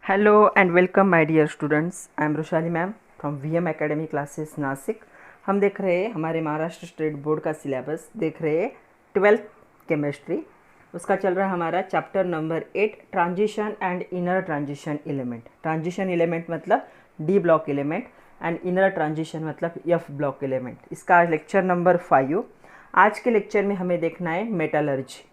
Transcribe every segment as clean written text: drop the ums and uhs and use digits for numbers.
Hello and welcome my dear students. I am Roshali ma'am from VM academy classes Nashik. हम देख रहे हैं हमारे महाराष्ट्र स्टेट बोर्ड का सिलेबस, देख रहे हैं 12th केमिस्ट्री। उसका चल रहा है हमारा chapter number 8 transition and inner transition element. Transition element मतलब d block element and inner transition मतलब एफ ब्लॉक एलिमेंट। इसका लेक्चर नंबर 5। आज के लेक्चर में हमें देखना है मेटलर्जी।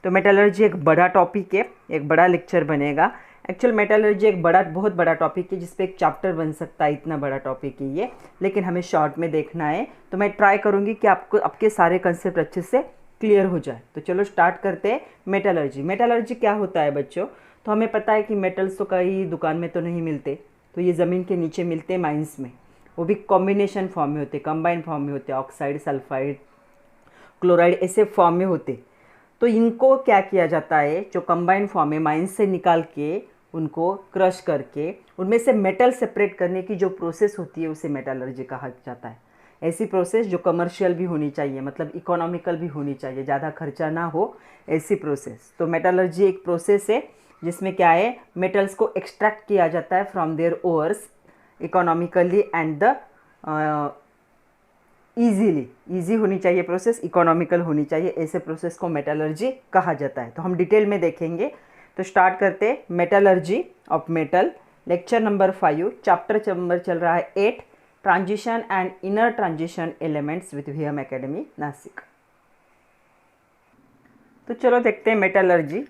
तो मेटलर्जी एक बड़ा टॉपिक है, एक बड़ा लेक्चर बनेगा। एक्चुअल मेटलर्जी एक बहुत बड़ा टॉपिक है जिस पे एक चैप्टर बन सकता है, इतना बड़ा टॉपिक है ये, लेकिन हमें शॉर्ट में देखना है। तो मैं ट्राई करूँगी कि आपको आपके सारे कंसेप्ट अच्छे से क्लियर हो जाए। तो चलो स्टार्ट करते हैं। मेटलर्जी, मेटलर्जी क्या होता है बच्चों? तो हमें पता है कि मेटल्स तो कहीं दुकान में तो नहीं मिलते, तो ये ज़मीन के नीचे मिलते हैं माइंस में। वो भी कॉम्बिनेशन फॉर्म में होते, कंबाइन फॉर्म में होते, ऑक्साइड, सल्फाइड, क्लोराइड ऐसे फॉर्म में होते। तो इनको क्या किया जाता है, जो कंबाइन फॉर्म है माइंस से निकाल के उनको क्रश करके उनमें से मेटल सेपरेट करने की जो प्रोसेस होती है उसे मेटलर्जी कहा जाता है। ऐसी प्रोसेस जो कमर्शियल भी होनी चाहिए, मतलब इकोनॉमिकल भी होनी चाहिए, ज़्यादा खर्चा ना हो, ऐसी प्रोसेस। तो मेटलर्जी एक प्रोसेस है जिसमें क्या है, मेटल्स को एक्सट्रैक्ट किया जाता है from there ores economically and the easy होनी चाहिए प्रोसेस, इकोनॉमिकल होनी चाहिए। ऐसे प्रोसेस को मेटलर्जी कहा जाता है। तो हम डिटेल में देखेंगे। तो स्टार्ट करते हैं। Metallurgy of metal, lecture number 5, chapter number चल रहा है 8 transition and inner transition elements with VM academy Nashik. तो चलो देखते हैं मेटलर्जी।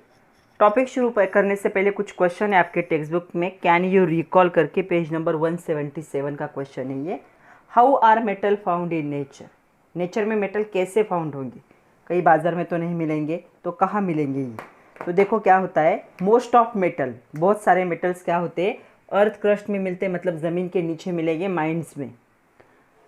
टॉपिक शुरू करने से पहले कुछ क्वेश्चन है आपके टेक्स्ट बुक में, कैन यू रिकॉल करके, पेज नंबर 177 का क्वेश्चन है ये। How are metal found in nature? Nature में मेटल कैसे फाउंड होंगे? कई बाजार में तो नहीं मिलेंगे, तो कहाँ मिलेंगे ये? तो देखो क्या होता है, मोस्ट ऑफ मेटल, बहुत सारे मेटल्स क्या होते हैं, अर्थ क्रस्ट में मिलते हैं, मतलब ज़मीन के नीचे मिलेंगे माइंस में,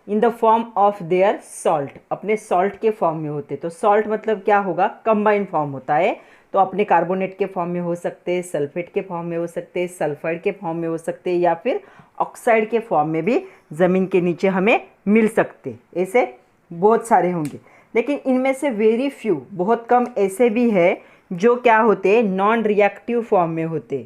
in the form of their salt, अपने सॉल्ट के फॉर्म में होते। तो सॉल्ट मतलब क्या होगा, कंबाइन फॉर्म होता है। तो अपने कार्बोनेट के फॉर्म में हो सकते हैं, सल्फेट के फॉर्म में हो सकते हैं, सल्फाइड के फॉर्म में हो सकते हैं, या फिर ऑक्साइड के फॉर्म में भी ज़मीन के नीचे हमें मिल सकते। ऐसे बहुत सारे होंगे, लेकिन इनमें से वेरी फ्यू, बहुत कम ऐसे भी है जो क्या होते, नॉन रिएक्टिव फॉर्म में होते।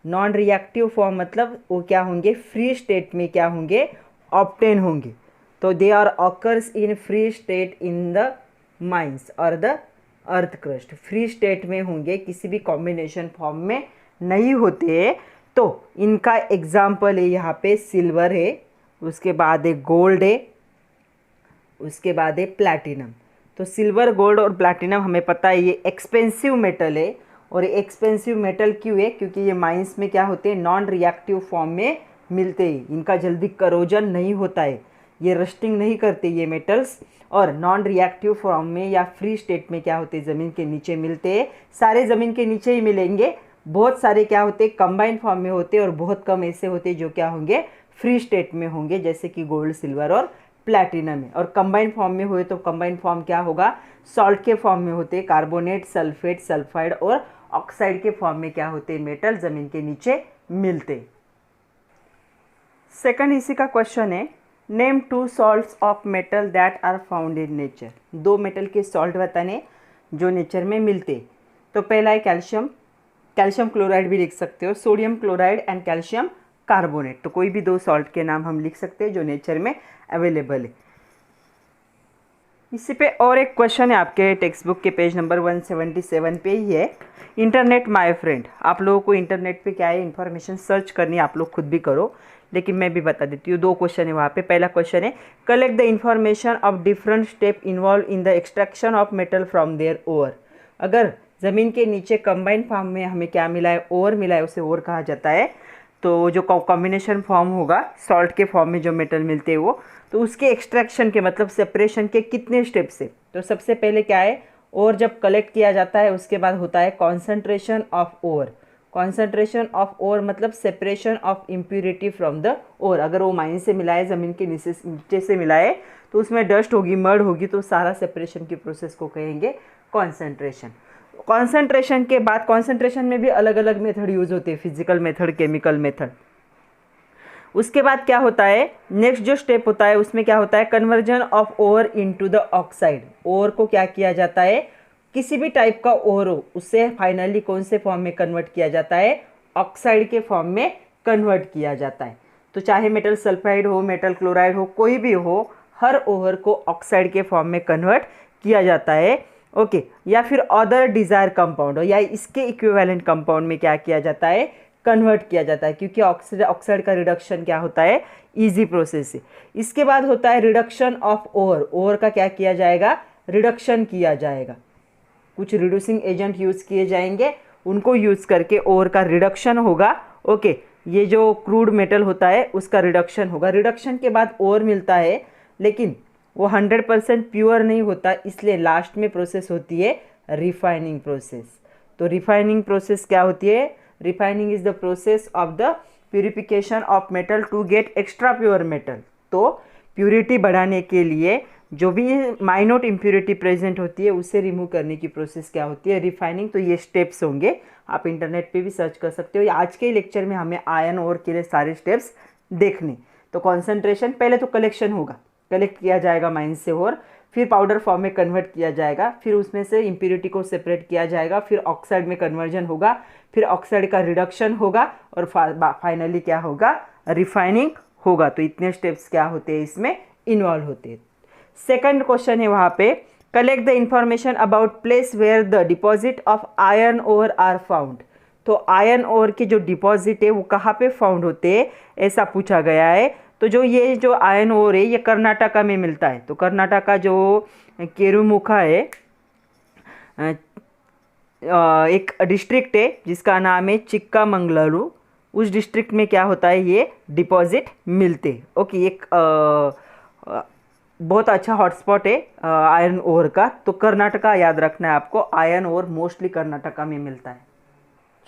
नॉन रिएक्टिव फॉर्म मतलब वो क्या होंगे, फ्री स्टेट में क्या होंगे, ऑब्टेन होंगे। तो they are occurs in free state in the mines और the earth crust. Free state में होंगे, किसी भी कॉम्बिनेशन फॉर्म में नहीं होते। तो इनका एग्जाम्पल है यहाँ पे सिल्वर है, उसके बाद है गोल्ड है, उसके बाद है प्लैटिनम। तो सिल्वर, गोल्ड और प्लैटिनम हमें पता है ये एक्सपेंसिव मेटल है। और एक्सपेंसिव मेटल क्यों है? क्योंकि ये माइंस में क्या होते हैं, नॉन रिएक्टिव फॉर्म में मिलते हैं। इनका जल्दी करोजन नहीं होता है, ये रस्टिंग नहीं करते ये मेटल्स। और नॉन रिएक्टिव फॉर्म में या फ्री स्टेट में क्या होते हैं, ज़मीन के नीचे मिलते हैं। सारे ज़मीन के नीचे ही मिलेंगे। बहुत सारे क्या होते हैं, कंबाइंड फॉर्म में होते हैं, और बहुत कम ऐसे होते हैं जो क्या होंगे, फ्री स्टेट में होंगे, जैसे कि गोल्ड, सिल्वर और प्लैटिनम में। और कंबाइन फॉर्म में हुए तो कंबाइन फॉर्म क्या होगा, सॉल्ट के फॉर्म में होते, कार्बोनेट, सल्फेट, सल्फाइड और ऑक्साइड के फॉर्म में क्या होते, मेटल ज़मीन के नीचे मिलते। सेकंड इसी का क्वेश्चन है, name 2 salts of metal that are found in nature. 2 metal के सॉल्ट बताने जो नेचर में मिलते। तो पहला है कैल्शियम, कैल्शियम क्लोराइड भी लिख सकते हो, sodium chloride and calcium carbonate. तो कोई भी 2 सॉल्ट के नाम हम लिख सकते हैं जो नेचर में अवेलेबल है। इसी पे और एक क्वेश्चन है आपके टेक्स्ट बुक के पेज नंबर 177 पे ही है। इंटरनेट माय फ्रेंड, आप लोगों को इंटरनेट पे क्या है, इन्फॉर्मेशन सर्च करनी है, आप लोग खुद भी करो, लेकिन मैं भी बता देती हूँ। 2 क्वेश्चन है वहाँ पे। पहला क्वेश्चन है, collect the information of different step involve in the extraction of metal from their ore. अगर ज़मीन के नीचे कंबाइन फॉर्म में हमें क्या मिला है, ओर मिला है, उसे ओर कहा जाता है। तो जो कॉम्बिनेशन फॉर्म होगा, सॉल्ट के फॉर्म में जो मेटल मिलते हैं वो, तो उसके एक्सट्रैक्शन के मतलब सेपरेशन के कितने स्टेप से। तो सबसे पहले क्या है, और जब कलेक्ट किया जाता है उसके बाद होता है concentration of ore. Concentration of ore मतलब separation of impurity from the ore. अगर वो माइन से मिला है, ज़मीन के नीचे से मिला है, तो उसमें डस्ट होगी, मड होगी, तो सारा सेपरेशन की प्रोसेस को कहेंगे कॉन्सेंट्रेशन। कॉन्सेंट्रेशन के बाद, कॉन्सेंट्रेशन में भी अलग अलग मेथड यूज़ होते हैं, फिजिकल मेथड, केमिकल मेथड। उसके बाद क्या होता है, नेक्स्ट जो स्टेप होता है उसमें क्या होता है, conversion of ore into the oxide. Ore को क्या किया जाता है, किसी भी टाइप का ओर हो, उससे फाइनली कौन से फॉर्म में कन्वर्ट किया जाता है, ऑक्साइड के फॉर्म में कन्वर्ट किया जाता है। तो चाहे मेटल सल्फाइड हो, मेटल क्लोराइड हो, कोई भी हो, हर ओवर को ऑक्साइड के फॉर्म में कन्वर्ट किया जाता है। ओके, या फिर अदर डिजायर कंपाउंड हो या इसके इक्विवेलेंट कंपाउंड में क्या किया जाता है, कन्वर्ट किया जाता है, क्योंकि ऑक्साइड का रिडक्शन क्या होता है, इजी प्रोसेस है। इसके बाद होता है रिडक्शन ऑफ ओवर। ओवर का क्या किया जाएगा, रिडक्शन किया जाएगा। कुछ रिड्यूसिंग एजेंट यूज़ किए जाएंगे, उनको यूज़ करके ओवर का रिडक्शन होगा। ओके, ये जो क्रूड मेटल होता है उसका रिडक्शन होगा। रिडक्शन के बाद ओवर मिलता है, लेकिन वो 100% प्योर नहीं होता, इसलिए लास्ट में प्रोसेस होती है रिफाइनिंग प्रोसेस। तो रिफाइनिंग प्रोसेस क्या होती है, refining is the process of the purification of metal to get extra pure metal. तो प्यूरिटी बढ़ाने के लिए जो भी माइन्यूट इम्प्योरिटी प्रेजेंट होती है उसे रिमूव करने की प्रोसेस क्या होती है, रिफाइनिंग। तो ये स्टेप्स होंगे, आप इंटरनेट पे भी सर्च कर सकते हो। आज के लेक्चर में हमें आयन ओर के लिए सारे स्टेप्स देखने। तो कॉन्सेंट्रेशन, पहले तो कलेक्शन होगा, कलेक्ट किया जाएगा माइन से और फिर पाउडर फॉर्म में कन्वर्ट किया जाएगा, फिर उसमें से इम्प्योरिटी को सेपरेट किया जाएगा, फिर ऑक्साइड में कन्वर्जन होगा, फिर ऑक्साइड का रिडक्शन होगा और फाइनली क्या होगा, रिफाइनिंग होगा। तो इतने स्टेप्स क्या होते हैं, इसमें इन्वॉल्व होते हैं। सेकंड क्वेश्चन है वहाँ पे, collect the information about place where the deposit of iron ore are found. तो आयरन ओर के जो डिपॉजिट है वो कहाँ पे फाउंड होते हैं, ऐसा पूछा गया है। तो ये जो आयरन ओर है ये कर्नाटका में मिलता है। तो कर्नाटका जो केरुमुखा है, एक डिस्ट्रिक्ट है जिसका नाम है चिक्कामंगलुरु, उस डिस्ट्रिक्ट में क्या होता है, ये डिपॉजिट मिलते। ओके, एक बहुत अच्छा हॉटस्पॉट है आयरन ओर का। तो कर्नाटका याद रखना है आपको, आयरन ओर मोस्टली कर्नाटका में मिलता है।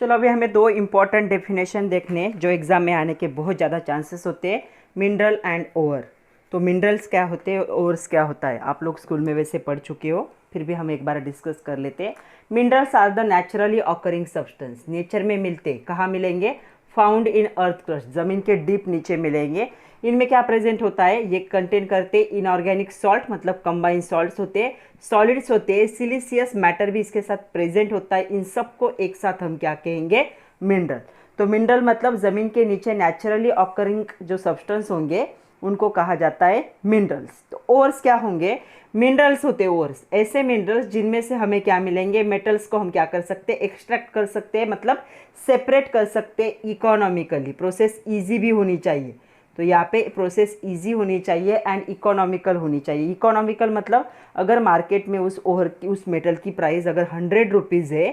चलो अभी हमें दो इम्पॉर्टेंट डेफिनेशन देखने जो एग्जाम में आने के बहुत ज़्यादा चांसेस होते हैं, मिनरल एंड ओर। तो मिनरल्स क्या होते हैं, ओर्स क्या होता है, आप लोग स्कूल में वैसे पढ़ चुके हो, फिर भी हम एक बार डिस्कस कर लेते हैं। Minerals are the naturally occurring substance, nature में मिलते, कहाँ मिलेंगे, फाउंड इन अर्थ क्रस्ट, ज़मीन के डीप नीचे मिलेंगे। इनमें क्या प्रेजेंट होता है, ये कंटेन करते इनऑर्गेनिक सॉल्ट, मतलब कंबाइंड सॉल्ट्स होते हैं, सॉलिड्स होते हैं, सिलिशियस मैटर भी इसके साथ प्रेजेंट होता है। इन सबको एक साथ हम क्या कहेंगे, मिनरल। तो मिनरल मतलब ज़मीन के नीचे नेचुरली ऑकरिंग जो सब्सटेंस होंगे उनको कहा जाता है मिनरल्स। तो ओर्स क्या होंगे, मिनरल्स होते हैं ओर्स, ऐसे मिनरल्स जिनमें से हमें क्या मिलेंगे, मेटल्स को हम क्या कर सकते हैं, एक्सट्रैक्ट कर सकते हैं, मतलब सेपरेट कर सकते हैं इकोनॉमिकली। प्रोसेस ईजी भी होनी चाहिए, तो यहाँ पे प्रोसेस इजी होनी चाहिए एंड इकोनॉमिकल होनी चाहिए। इकोनॉमिकल मतलब अगर मार्केट में उस ओवर की, उस मेटल की प्राइस अगर 100 रुपीज़ है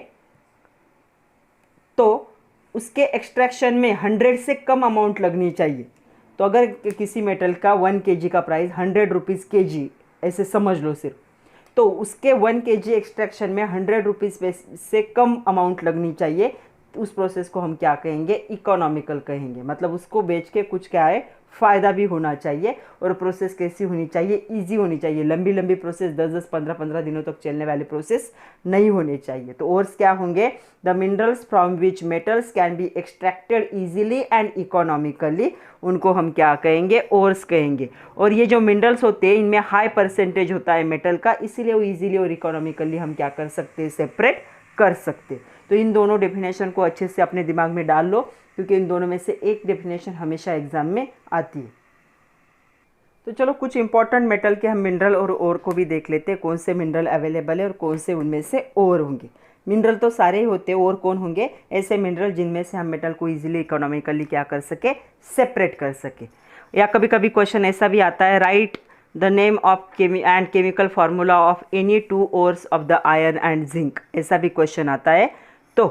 तो उसके एक्सट्रैक्शन में 100 से कम अमाउंट लगनी चाहिए। तो अगर किसी मेटल का 1 kg का प्राइस 100 रुपीज़ kg, ऐसे समझ लो सिर्फ, तो उसके 1 kg एक्सट्रैक्शन में 100 रुपीज़ से कम अमाउंट लगनी चाहिए। उस प्रोसेस को हम क्या कहेंगे, इकोनॉमिकल कहेंगे। मतलब उसको बेच के कुछ क्या है, फ़ायदा भी होना चाहिए। और प्रोसेस कैसी होनी चाहिए, इजी होनी चाहिए। लंबी लंबी प्रोसेस 10-10, 15-15 दिनों तक चलने वाली प्रोसेस नहीं होनी चाहिए। तो ओर्स क्या होंगे, the minerals from which metals can be extracted easily and economically, उनको हम क्या कहेंगे, ओर्स कहेंगे। और ये जो मिनरल्स होते हैं इनमें हाई परसेंटेज होता है मेटल का, इसीलिए वो ईजिली और इकोनॉमिकली हम क्या कर सकते हैं, सेपरेट कर सकते। तो इन दोनों डेफिनेशन को अच्छे से अपने दिमाग में डाल लो, क्योंकि इन दोनों में से एक डेफिनेशन हमेशा एग्जाम में आती है। तो चलो कुछ इंपॉर्टेंट मेटल के हम मिनरल और ओर को भी देख लेते हैं, कौन से मिनरल अवेलेबल है और कौन से उनमें से ओर होंगे। मिनरल तो सारे ही होते हैं, और कौन होंगे, ऐसे मिनरल जिनमें से हम मेटल को इजीली इकोनॉमिकली क्या कर सके, सेपरेट कर सके। या कभी कभी क्वेश्चन ऐसा भी आता है, right the name of chemical formula of any 2 ores of the iron and zinc, ऐसा भी क्वेश्चन आता है। तो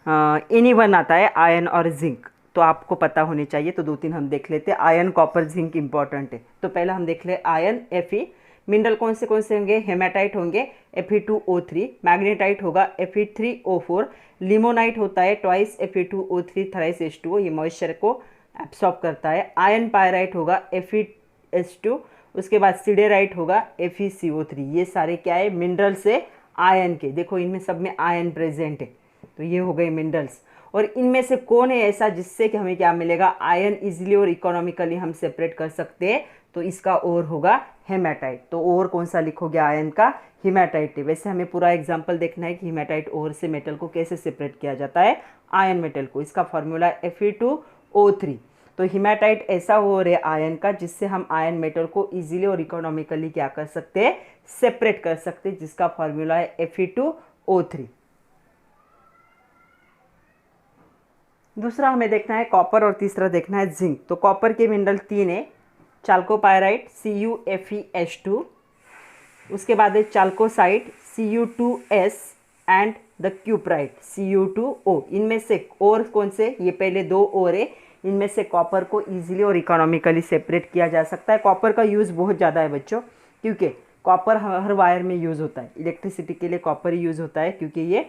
एनी वन आता है, आयरन और जिंक, तो आपको पता होनी चाहिए। तो 2-3 हम देख लेते हैं। आयरन, कॉपर, जिंक इंपॉर्टेंट है। तो पहला हम देख ले आयरन, Fe। मिनरल कौन से होंगे, हेमाटाइट होंगे, Fe2O3, मैग्नेटाइट होगा Fe3O4, लिमोनाइट होता है ट्वाइस Fe2O3 थ्राइस H2O, ये मॉइस्चर को एब्सॉर्ब करता है। आयरन पायराइट होगा Fe2, उसके बाद सिडेराइट होगा FeCO3। ये सारे क्या है, मिनरल से आयन के, देखो इनमें सब में आयन प्रेजेंट है। तो ये हो गए मिनरल्स। और इनमें से कौन है ऐसा जिससे कि हमें क्या मिलेगा, आयन इजीली और इकोनॉमिकली हम सेपरेट कर सकते हैं, तो इसका ओर होगा हेमाटाइट। तो ओर कौन सा लिखोगे आयन का? हेमाटाइट है। वैसे हमें पूरा एग्जाम्पल देखना है कि हेमाटाइट ओर से मेटल को कैसे सेपरेट किया जाता है, आयन मेटल को। इसका फॉर्मूला Fe2O3। तो हेमाटाइट ऐसा ओर है आयन का जिससे हम आयन मेटल को इजीली और इकोनॉमिकली क्या कर सकते हैं, सेपरेट कर सकते हैं, जिसका फॉर्मूला है Fe2O3। दूसरा हमें देखना है कॉपर और तीसरा देखना है जिंक। तो कॉपर के मिनरल 3 है, चाल्कोपायराइट CuFeH2, उसके बाद है चाल्कोसाइट Cu2S and the cuprite Cu2O। इनमें से और कौन से, ये पहले 2 और है, इनमें से कॉपर को इजीली और इकोनॉमिकली सेपरेट किया जा सकता है। कॉपर का यूज़ बहुत ज़्यादा है बच्चों, क्योंकि कॉपर हर वायर में यूज़ होता है। इलेक्ट्रिसिटी के लिए कॉपर ही यूज़ होता है, क्योंकि ये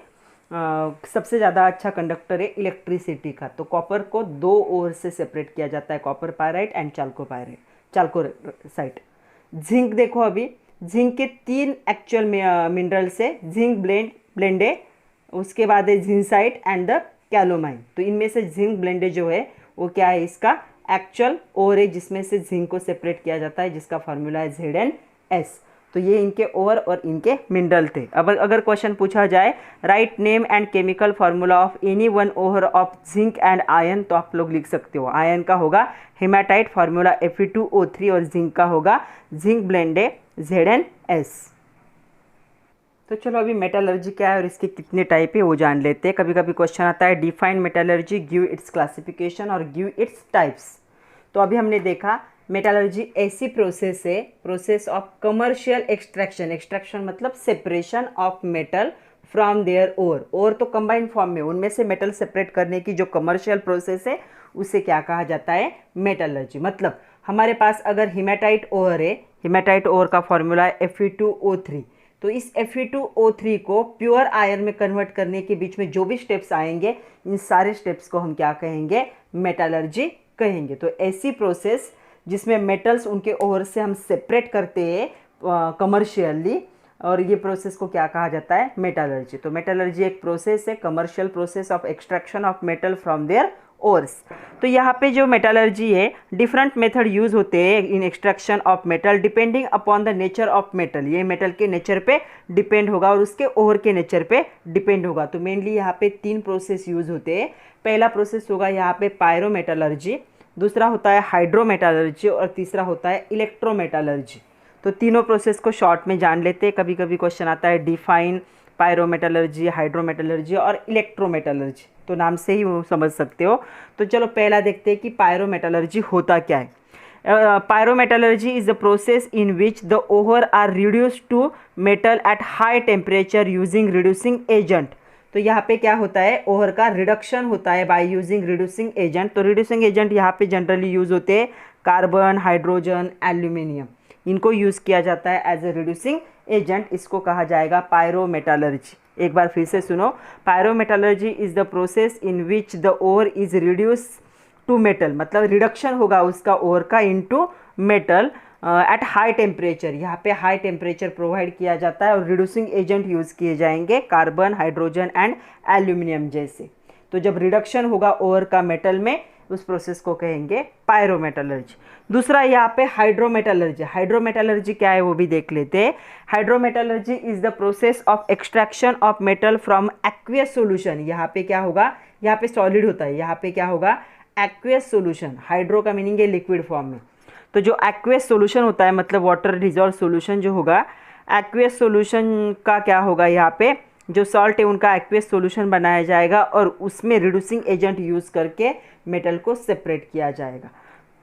सबसे ज़्यादा अच्छा कंडक्टर है इलेक्ट्रिसिटी का। तो कॉपर को 2 ओर से सेपरेट किया जाता है, कॉपर पायराइट एंड चाल्कोसाइट। जिंक देखो, अभी जिंक के 3 एक्चुअल मिनरल्स है, जिंक ब्लेंडे, उसके बाद है जिंसाइट एंड द कैलोमाइन। तो इनमें से जिंक ब्लेंडे जो है वो क्या है, इसका एक्चुअल ओर है जिसमें से जिंक को सेपरेट किया जाता है, जिसका फॉर्मूला है ZnS। तो ये इनके ओर और इनके मिनरल थे। अब अगर क्वेश्चन पूछा जाए write name and chemical formula of any one ore of zinc and iron, तो आप लोग लिख सकते हो। आयन का होगा हेमाटाइट, फार्मूला Fe2O3, और जिंक का होगा जिंक ब्लेंडे ZnS। तो चलो अभी मेटालर्जी क्या है और इसके कितने टाइप है वो जान लेते हैं। कभी कभी क्वेश्चन आता है define metallurgy, give its classification और गिव इट्स टाइप्स। तो अभी हमने देखा मेटालर्जी ऐसी प्रोसेस है, process of commercial extraction. Extraction मतलब separation of metal from their ore तो कंबाइंड फॉर्म में उनमें से मेटल सेपरेट करने की जो कमर्शियल प्रोसेस है उसे क्या कहा जाता है, मेटालर्जी। मतलब हमारे पास अगर हेमाटाइट ओर है, हेमाटाइट ओर का फॉर्मूला है Fe2O3। तो इस Fe2O3 को प्योर आयरन में कन्वर्ट करने के बीच में जो भी स्टेप्स आएंगे, इन सारे स्टेप्स को हम क्या कहेंगे, मेटालर्जी कहेंगे। तो ऐसी प्रोसेस जिसमें मेटल्स उनके ओर से हम सेपरेट करते हैं कमर्शियली, और ये प्रोसेस को क्या कहा जाता है, मेटालर्जी। तो मेटालर्जी एक प्रोसेस है, commercial process of extraction of metal from there ores. तो यहाँ पे जो मेटालर्जी है, डिफरेंट मेथड यूज होते हैं in extraction of metal depending upon the nature of metal. ये मेटल के नेचर पे डिपेंड होगा और उसके ओर के नेचर पे डिपेंड होगा। तो मेनली यहाँ पे 3 प्रोसेस यूज होते हैं। पहला प्रोसेस होगा यहाँ पे पायरोमेटालर्जी, दूसरा होता है हाइड्रोमेटालर्जी और तीसरा होता है इलेक्ट्रोमेटालर्जी। तो तीनों प्रोसेस को शॉर्ट में जान लेते हैं। कभी कभी क्वेश्चन आता है डिफाइन पायरोमेटालर्जी, हाइड्रोमेटालर्जी और इलेक्ट्रोमेटालर्जी, तो नाम से ही वो समझ सकते हो। तो चलो पहला देखते हैं कि पायरोमेटालर्जी होता क्या है। Pyrometallurgy is the process in which the ore are reduced to metal at high temperature using reducing agent. तो यहाँ पे क्या होता है, ओहर का रिडक्शन होता है बाय यूजिंग रिड्यूसिंग एजेंट। तो रिड्यूसिंग एजेंट यहाँ पे जनरली यूज होते हैं कार्बन, हाइड्रोजन, एल्यूमिनियम, इनको यूज़ किया जाता है एज ए रिड्यूसिंग एजेंट। इसको कहा जाएगा पायरोमेटालर्जी। एक बार फिर से सुनो, pyrometallurgy is the process in which the ore is reduce to metal, मतलब रिडक्शन होगा उसका ओर का into metal at high temperature. यहाँ पे हाई टेम्परेचर प्रोवाइड किया जाता है और रिड्यूसिंग एजेंट यूज़ किए जाएंगे कार्बन, हाइड्रोजन एंड एल्यूमिनियम जैसे। तो जब रिडक्शन होगा ओर का मेटल में, उस प्रोसेस को कहेंगे पायरोमेटालर्जी। दूसरा यहाँ पे हाइड्रोमेटालर्जी। हाइड्रोमेटालर्जी क्या है वो भी देख लेते हैं। Hydrometallurgy is the process of extraction of metal from aqueous solution. यहाँ पे क्या होगा, यहाँ पे सॉलिड होता है, यहाँ पे क्या होगा, एक्वियस सोल्यूशन। हाइड्रो का मीनिंग है लिक्विड फॉर्म में। तो जो एक्वियस सोल्यूशन होता है मतलब वाटर डिजॉल्व सोल्यूशन जो होगा, एक्वियस सोल्यूशन का क्या होगा, यहाँ पे जो सॉल्ट है उनका एक्वियस सोल्यूशन बनाया जाएगा और उसमें रिड्यूसिंग एजेंट यूज़ करके मेटल को सेपरेट किया जाएगा।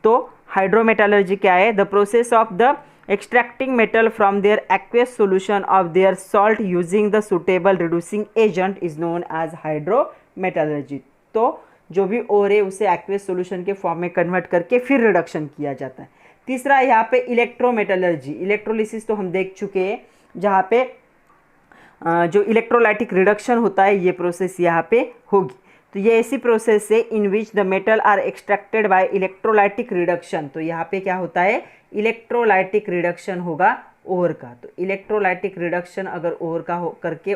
तो हाइड्रोमेटालर्जी क्या है, the process of the extracting metal from their aqueous solution of their salt using the suitable reducing agent is known as hydrometallurgy. तो जो भी ओर है उसे एक्वियस सोल्यूशन के फॉर्म में कन्वर्ट करके फिर रिडक्शन किया जाता है। तीसरा यहाँ पे इलेक्ट्रोमेटालर्जी। इलेक्ट्रोलिसिस तो हम देख चुके हैं, जहाँ पे जो इलेक्ट्रोलाइटिक रिडक्शन होता है ये प्रोसेस यहाँ पे होगी। तो ये ऐसी प्रोसेस है in which the metal are extracted by electrolytic reduction. तो यहाँ पे क्या होता है, इलेक्ट्रोलाइटिक रिडक्शन होगा ओर का। तो इलेक्ट्रोलाइटिक रिडक्शन अगर ओर का हो करके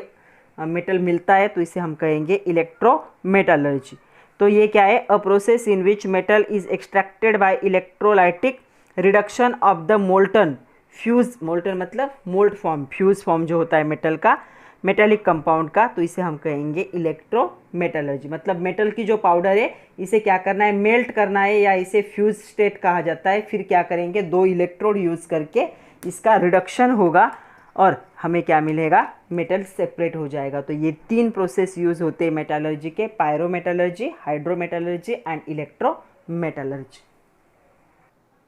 मेटल मिलता है तो इसे हम कहेंगे इलेक्ट्रोमेटालर्जी। तो ये क्या है, a process in which metal is extracted by electrolytic reduction of the molten fuse, molten मतलब मोल्ट फॉर्म, फ्यूज फॉर्म जो होता है मेटल का, मेटेलिक कंपाउंड का, तो इसे हम कहेंगे इलेक्ट्रोमेटलर्जी। मतलब मेटल की जो पाउडर है इसे क्या करना है, मेल्ट करना है, या इसे फ्यूज स्टेट कहा जाता है। फिर क्या करेंगे, 2 इलेक्ट्रोड यूज़ करके इसका रिडक्शन होगा और हमें क्या मिलेगा, मेटल सेपरेट हो जाएगा। तो ये 3 प्रोसेस यूज़ होते हैं मेटलर्जी के, पायरोमेटलर्जी, हाइड्रोमेटलर्जी एंड इलेक्ट्रोमेटलर्जी।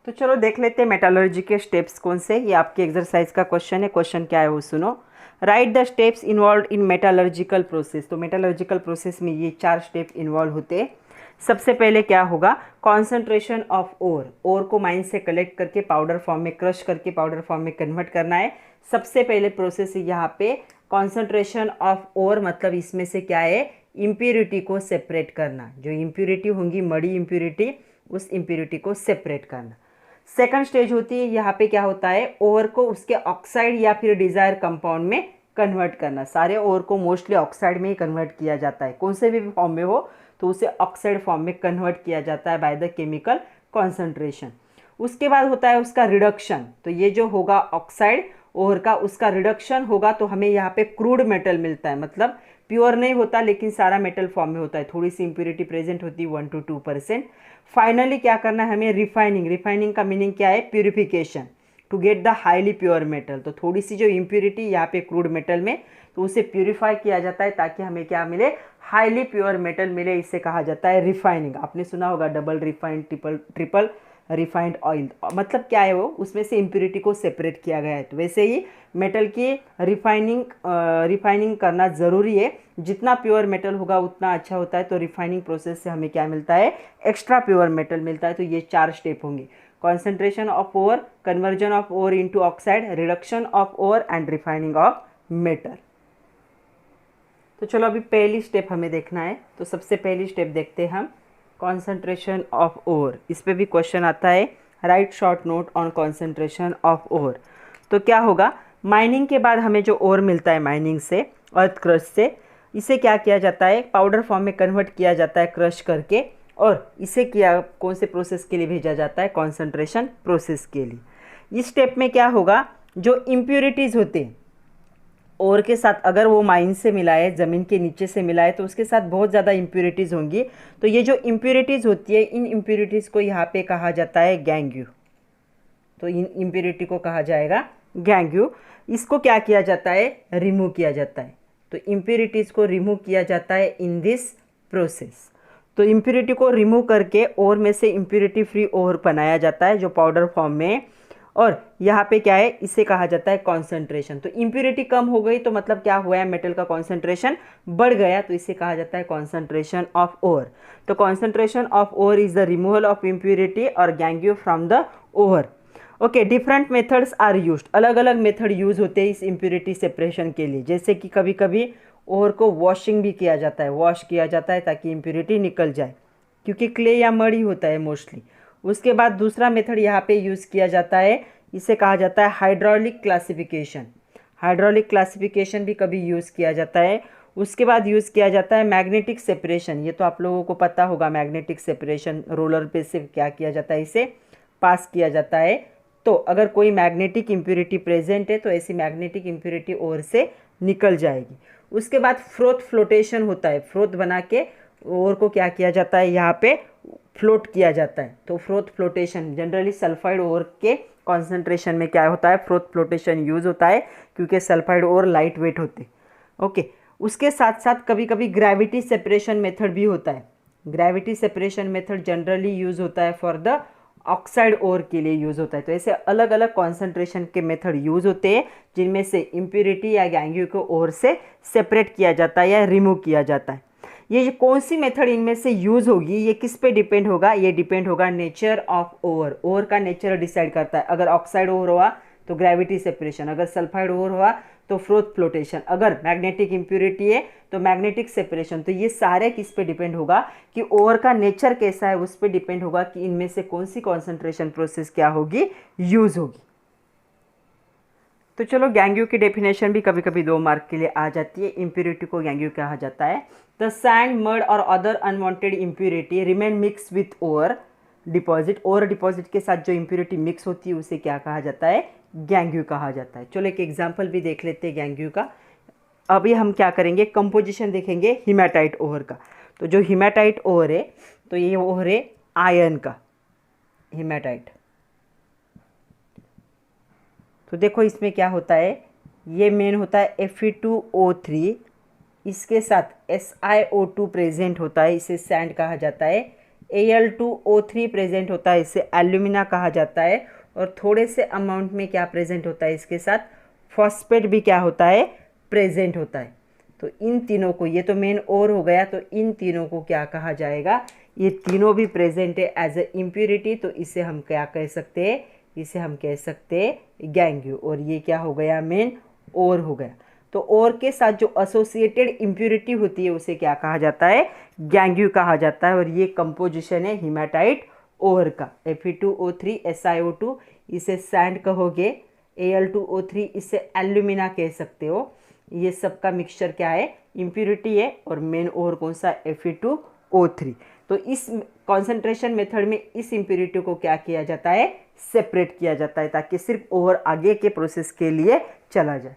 तो चलो देख लेते हैं मेटलर्जी के स्टेप्स कौन से। ये आपके एक्सरसाइज का क्वेश्चन है। क्वेश्चन क्या है वो सुनो। Right the steps involve in metallurgical process. तो मेटलर्जिकल प्रोसेस में ये 4 स्टेप इन्वॉल्व होते हैं। सबसे पहले क्या होगा, कॉन्सेंट्रेशन ऑफ ओर को माइन से कलेक्ट करके पाउडर फॉर्म में, क्रश करके पाउडर फॉर्म में कन्वर्ट करना है। सबसे पहले प्रोसेस है यहाँ पे कॉन्सेंट्रेशन ऑफ ओर, मतलब इसमें से क्या है, इम्प्यूरिटी को सेपरेट करना। जो इम्प्यूरिटी होंगी, मड़ी इम्प्यूरिटी, उस इम्प्यूरिटी को सेपरेट करना। सेकंड स्टेज होती है, यहाँ पे क्या होता है, ओर को उसके ऑक्साइड या फिर डिजायर कंपाउंड में कन्वर्ट करना। सारे ओर को मोस्टली ऑक्साइड में ही कन्वर्ट किया जाता है, कौन से भी फॉर्म में हो तो उसे ऑक्साइड फॉर्म में कन्वर्ट किया जाता है बाय द केमिकल कॉन्सेंट्रेशन। उसके बाद होता है उसका रिडक्शन। तो ये जो होगा ऑक्साइड ओर का, उसका रिडक्शन होगा तो हमें यहाँ पे क्रूड मेटल मिलता है। मतलब प्योर नहीं होता लेकिन सारा मेटल फॉर्म में होता है, थोड़ी सी इंप्योरिटी प्रेजेंट होती है 1 to 2%। फाइनली क्या करना है हमें, रिफाइनिंग। रिफाइनिंग का मीनिंग क्या है, purification to get the highly pure metal. तो थोड़ी सी जो इम्प्योरिटी यहाँ पे क्रूड मेटल में, तो उसे प्यूरिफाई किया जाता है ताकि हमें क्या मिले, हाईली प्योर मेटल मिले। इसे कहा जाता है रिफाइनिंग। आपने सुना होगा double refined, triple refined oil, मतलब क्या है वो, उसमें से इम्प्योरिटी को सेपरेट किया गया है। तो वैसे ही मेटल की रिफाइनिंग करना ज़रूरी है। जितना प्योर मेटल होगा उतना अच्छा होता है। तो रिफाइनिंग प्रोसेस से हमें क्या मिलता है, एक्स्ट्रा प्योर मेटल मिलता है। तो ये 4 स्टेप होंगे, concentration of ore, conversion of ore into oxide, reduction of ore and refining of metal. तो चलो अभी पहली स्टेप हमें देखना है। तो सबसे पहली स्टेप देखते हैं हम, कॉन्सेंट्रेशन ऑफ ओर। इस पे भी क्वेश्चन आता है, write short note on concentration of ore. तो क्या होगा, माइनिंग के बाद हमें जो ओर मिलता है माइनिंग से, अर्थ क्रश से, इसे क्या किया जाता है, पाउडर फॉर्म में कन्वर्ट किया जाता है क्रश करके, और इसे किया कौन से प्रोसेस के लिए भेजा जाता है, कॉन्सेंट्रेशन प्रोसेस के लिए। इस स्टेप में क्या होगा, जो इम्प्यूरिटीज़ होते हैं ओर के साथ, अगर वो माइन से मिला है, ज़मीन के नीचे से मिला है, तो उसके साथ बहुत ज़्यादा इम्प्यूरिटीज़ होंगी। तो ये जो इम्प्यूरिटीज़ होती है, इन इम्प्यूरिटीज़ को यहाँ पे कहा जाता है गैंग्यू। तो इन इम्प्यूरिटी को कहा जाएगा गैंग्यू। इसको क्या किया जाता है, रिमूव किया जाता है। तो इम्प्यूरिटीज़ को रिमूव किया जाता है इन दिस प्रोसेस। तो इम्प्यूरिटी को रिमूव करके ओर में से इम्प्यूरिटी फ्री ओर बनाया जाता है जो पाउडर फॉर्म में। और यहाँ पे क्या है, इसे कहा जाता है कॉन्सेंट्रेशन। तो इम्प्यूरिटी कम हो गई तो मतलब क्या हुआ है, मेटल का कॉन्सेंट्रेशन बढ़ गया, तो इसे कहा जाता है कॉन्सेंट्रेशन ऑफ ओर। तो concentration of ore is the removal of impurity और gangue from the ore. Okay, different methods are used. अलग अलग मेथड यूज होते हैं इस इम्प्यूरिटी सेपरेशन के लिए। जैसे कि कभी कभी ओर को वॉशिंग भी किया जाता है, वॉश किया जाता है ताकि इम्प्यूरिटी निकल जाए, क्योंकि क्ले या मड़ी होता है मोस्टली। उसके बाद दूसरा मेथड यहाँ पे यूज़ किया जाता है, इसे कहा जाता है हाइड्रोलिक क्लासिफिकेशन। हाइड्रोलिक क्लासिफिकेशन भी कभी यूज़ किया जाता है। उसके बाद यूज़ किया जाता है मैग्नेटिक सेपरेशन। ये तो आप लोगों को पता होगा, मैग्नेटिक सेपरेशन रोलर पे से क्या किया जाता है, इसे पास किया जाता है। तो अगर कोई मैग्नेटिक इम्प्यूरिटी प्रेजेंट है तो ऐसी मैग्नेटिक इम्प्यूरिटी ओर से निकल जाएगी। उसके बाद फ्रोथ फ्लोटेशन होता है, फ्रोथ बना के ओर को क्या किया जाता है, यहाँ पे फ्लोट किया जाता है। तो froth flotation generally sulphide ore के कॉन्सेंट्रेशन में क्या होता है, फ्रोथ फ्लोटेशन यूज़ होता है, क्योंकि सल्फाइड ओर लाइट वेट होते। ओके, उसके साथ साथ कभी कभी ग्रेविटी सेपरेशन मेथड भी होता है। Gravity separation method generally use होता है फॉर द ऑक्साइड ओर के लिए यूज़ होता है। तो ऐसे अलग अलग कॉन्सेंट्रेशन के मेथड यूज़ होते हैं जिनमें से इम्प्यूरिटी या गैंग्यू को ओर से सेपरेट किया जाता है या रिमूव किया जाता है। ये कौन सी मेथड इनमें से यूज़ होगी, ये किस पे डिपेंड होगा, ये डिपेंड होगा नेचर ऑफ ओर। ओर का नेचर डिसाइड करता है। अगर ऑक्साइड ओर हुआ तो ग्रेविटी सेपरेशन, अगर सल्फाइड ओर हुआ तो फ्रोथ फ्लोटेशन, अगर मैग्नेटिक इम्प्यूरिटी है तो मैग्नेटिक सेपरेशन। तो ये सारे किस पे डिपेंड होगा कि ओर का नेचर कैसा है, उस पर डिपेंड होगा कि इनमें से कौन सी कॉन्सेंट्रेशन प्रोसेस क्या होगी, यूज़ होगी। तो चलो गैंग्यू की डेफिनेशन भी कभी कभी 2 मार्क के लिए आ जाती है। इम्प्यूरिटी को गैंग्यू कहा जाता है, द सैंड, मड और other unwanted impurity remain mix with ore deposit, over deposit के साथ जो इम्प्योरिटी मिक्स होती है उसे क्या कहा जाता है, गैंग्यू कहा जाता है। चलो एक एग्जांपल भी देख लेते हैं गैंग्यू का। अभी हम क्या करेंगे, कंपोजिशन देखेंगे हीमेटाइट ओवर का। तो जो हीमेटाइट ओवर है, तो ये ओवर है आयरन का हीमेटाइट। तो देखो इसमें क्या होता है, ये मेन होता है Fe2O3, इसके साथ SiO2 प्रेजेंट होता है, इसे सैंड कहा जाता है। Al2O3 प्रेजेंट होता है, इसे एल्यूमिना कहा जाता है। और थोड़े से अमाउंट में क्या प्रेजेंट होता है, इसके साथ फॉस्फेट भी क्या होता है, प्रेजेंट होता है। तो इन तीनों को, ये तो मेन ओर हो गया, तो इन तीनों को क्या कहा जाएगा, ये तीनों भी प्रेजेंट है एज ए इम्प्योरिटी, तो इसे हम क्या कह सकते हैं, इसे हम कह सकते हैं गैंग्यू। और ये क्या हो गया, मेन ओर हो गया। तो ओर के साथ जो एसोसिएटेड इम्प्योरिटी होती है उसे क्या कहा जाता है, गैंग्यू कहा जाता है। और ये कंपोजिशन है हीमेटाइट ओर का, Fe2O3 SiO2, इसे सैंड कहोगे, Al2O3 इसे एल्यूमिना कह सकते हो। ये सब का मिक्सचर क्या है, इम्प्योरिटी है। और मेन ओर कौन सा, Fe2O3। तो इस कॉन्सेंट्रेशन मेथड में इस इम्प्योरिटी को क्या किया जाता है, सेपरेट किया जाता है, ताकि सिर्फ ओवर आगे के प्रोसेस के लिए चला जाए।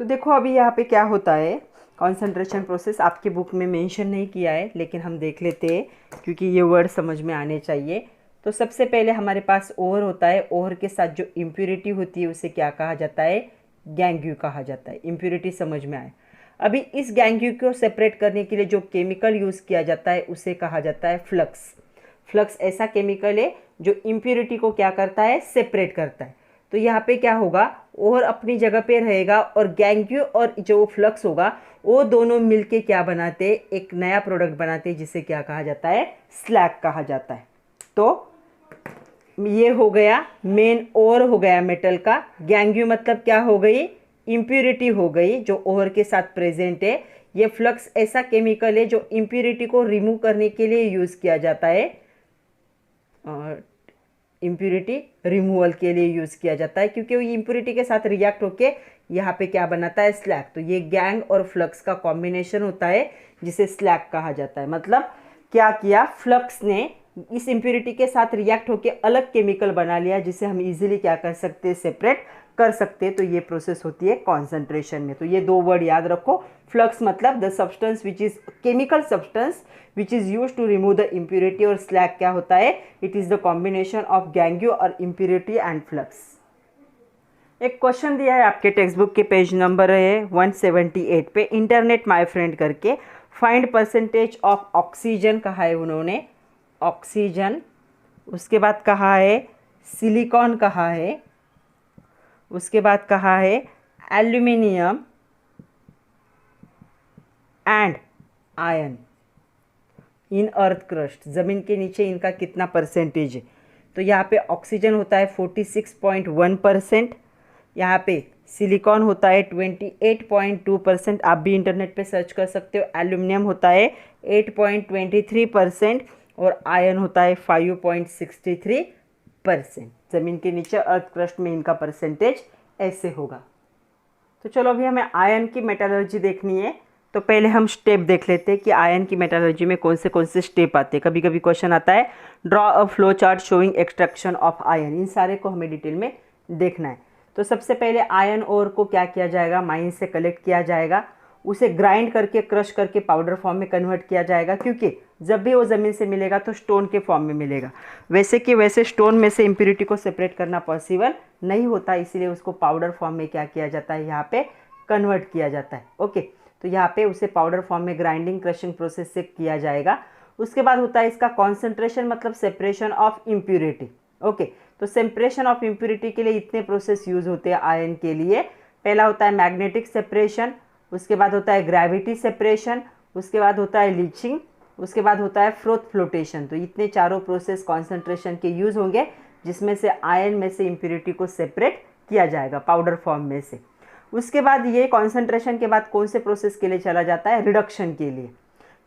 तो देखो अभी यहाँ पे क्या होता है, कॉन्सेंट्रेशन प्रोसेस आपकी बुक में मेंशन नहीं किया है, लेकिन हम देख लेते हैं क्योंकि ये वर्ड समझ में आने चाहिए। तो सबसे पहले हमारे पास ओवर होता है, ओवर के साथ जो इम्प्योरिटी होती है उसे क्या कहा जाता है, गैंग्यू कहा जाता है। इम्प्योरिटी समझ में आए। अभी इस गैंग्यू को सेपरेट करने के लिए जो केमिकल यूज़ किया जाता है उसे कहा जाता है फ्लक्स। फ्लक्स ऐसा केमिकल है जो इम्प्योरिटी को क्या करता है, सेपरेट करता है। तो यहाँ पे क्या होगा, ओवर अपनी जगह पे रहेगा और गैंग्यू और जो फ्लक्स होगा वो दोनों मिलके क्या बनाते हैं, एक नया प्रोडक्ट बनाते हैं जिसे क्या कहा जाता है, स्लैग कहा जाता है। तो ये हो गया मेन ओवर हो गया मेटल का। गैंग्यू मतलब क्या हो गई, इम्प्योरिटी हो गई जो ओवर के साथ प्रेजेंट है। ये फ्लक्स ऐसा केमिकल है जो इम्प्योरिटी को रिमूव करने के लिए यूज़ किया जाता है, इम्प्योरिटी रिमूवल के लिए यूज़ किया जाता है, क्योंकि वो इम्प्योरिटी के साथ रिएक्ट होके यहाँ पे क्या बनाता है, स्लैग। तो ये गैंग और फ्लक्स का कॉम्बिनेशन होता है जिसे स्लैग कहा जाता है। मतलब क्या किया, फ्लक्स ने इस इम्प्योरिटी के साथ रिएक्ट होके अलग केमिकल बना लिया जिसे हम इजीली क्या कर सकते हैं, सेपरेट कर सकते हैं। तो ये प्रोसेस होती है कॉन्सेंट्रेशन में। तो ये दो वर्ड याद रखो, फ्लक्स मतलब the substance which is chemical substance which is use to remove the impurity, और स्लैग क्या होता है, it is the combination of gangue और इम्प्योरिटी एंड फ्लक्स। एक क्वेश्चन दिया है आपके टेक्स्ट बुक के पेज नंबर है 178 पे, इंटरनेट माय फ्रेंड करके, फाइंड परसेंटेज ऑफ ऑक्सीजन कहा है उन्होंने, ऑक्सीजन, उसके बाद कहा है सिलिकॉन कहा है, उसके बाद कहा है aluminium and iron in earth crust, ज़मीन के नीचे इनका कितना परसेंटेज है। तो यहाँ पे ऑक्सीजन होता है 46.1%, यहाँ पे सिलिकॉन होता है 28.2%, आप भी इंटरनेट पे सर्च कर सकते हो। एल्यूमिनियम होता है 8.23% और आयरन होता है 5.63%। ज़मीन के नीचे अर्थ क्रस्ट में इनका परसेंटेज ऐसे होगा। तो चलो अभी हमें आयरन की मेटलर्जी देखनी है। तो पहले हम स्टेप देख लेते हैं कि आयरन की मेटलर्जी में कौन से स्टेप आते हैं। कभी कभी क्वेश्चन आता है draw a flow chart showing extraction of iron, इन सारे को हमें डिटेल में देखना है। तो सबसे पहले आयरन ओर को क्या किया जाएगा, माइन से कलेक्ट किया जाएगा, उसे ग्राइंड करके क्रश करके पाउडर फॉर्म में कन्वर्ट किया जाएगा, क्योंकि जब भी वो ज़मीन से मिलेगा तो स्टोन के फॉर्म में मिलेगा। वैसे कि वैसे स्टोन में से इम्प्योरिटी को सेपरेट करना पॉसिबल नहीं होता, इसीलिए उसको पाउडर फॉर्म में क्या किया जाता है, यहाँ पे कन्वर्ट किया जाता है। ओके, तो यहाँ पे उसे पाउडर फॉर्म में ग्राइंडिंग क्रशिंग प्रोसेस से किया जाएगा। उसके बाद होता है इसका कॉन्सेंट्रेशन, मतलब सेपरेशन ऑफ इम्प्योरिटी। ओके, तो सेपरेशन ऑफ इम्प्योरिटी के लिए इतने प्रोसेस यूज होते हैं आयरन के लिए। पहला होता है मैग्नेटिक सेपरेशन, उसके बाद होता है ग्रेविटी सेपरेशन, उसके बाद होता है लीचिंग, उसके बाद होता है फ्रोथ फ्लोटेशन। तो इतने चारों प्रोसेस कॉन्सेंट्रेशन के यूज होंगे, जिसमें से आयरन में से इम्प्योरिटी को सेपरेट किया जाएगा पाउडर फॉर्म में से। उसके बाद ये कॉन्सेंट्रेशन के बाद कौन से प्रोसेस के लिए चला जाता है, रिडक्शन के लिए।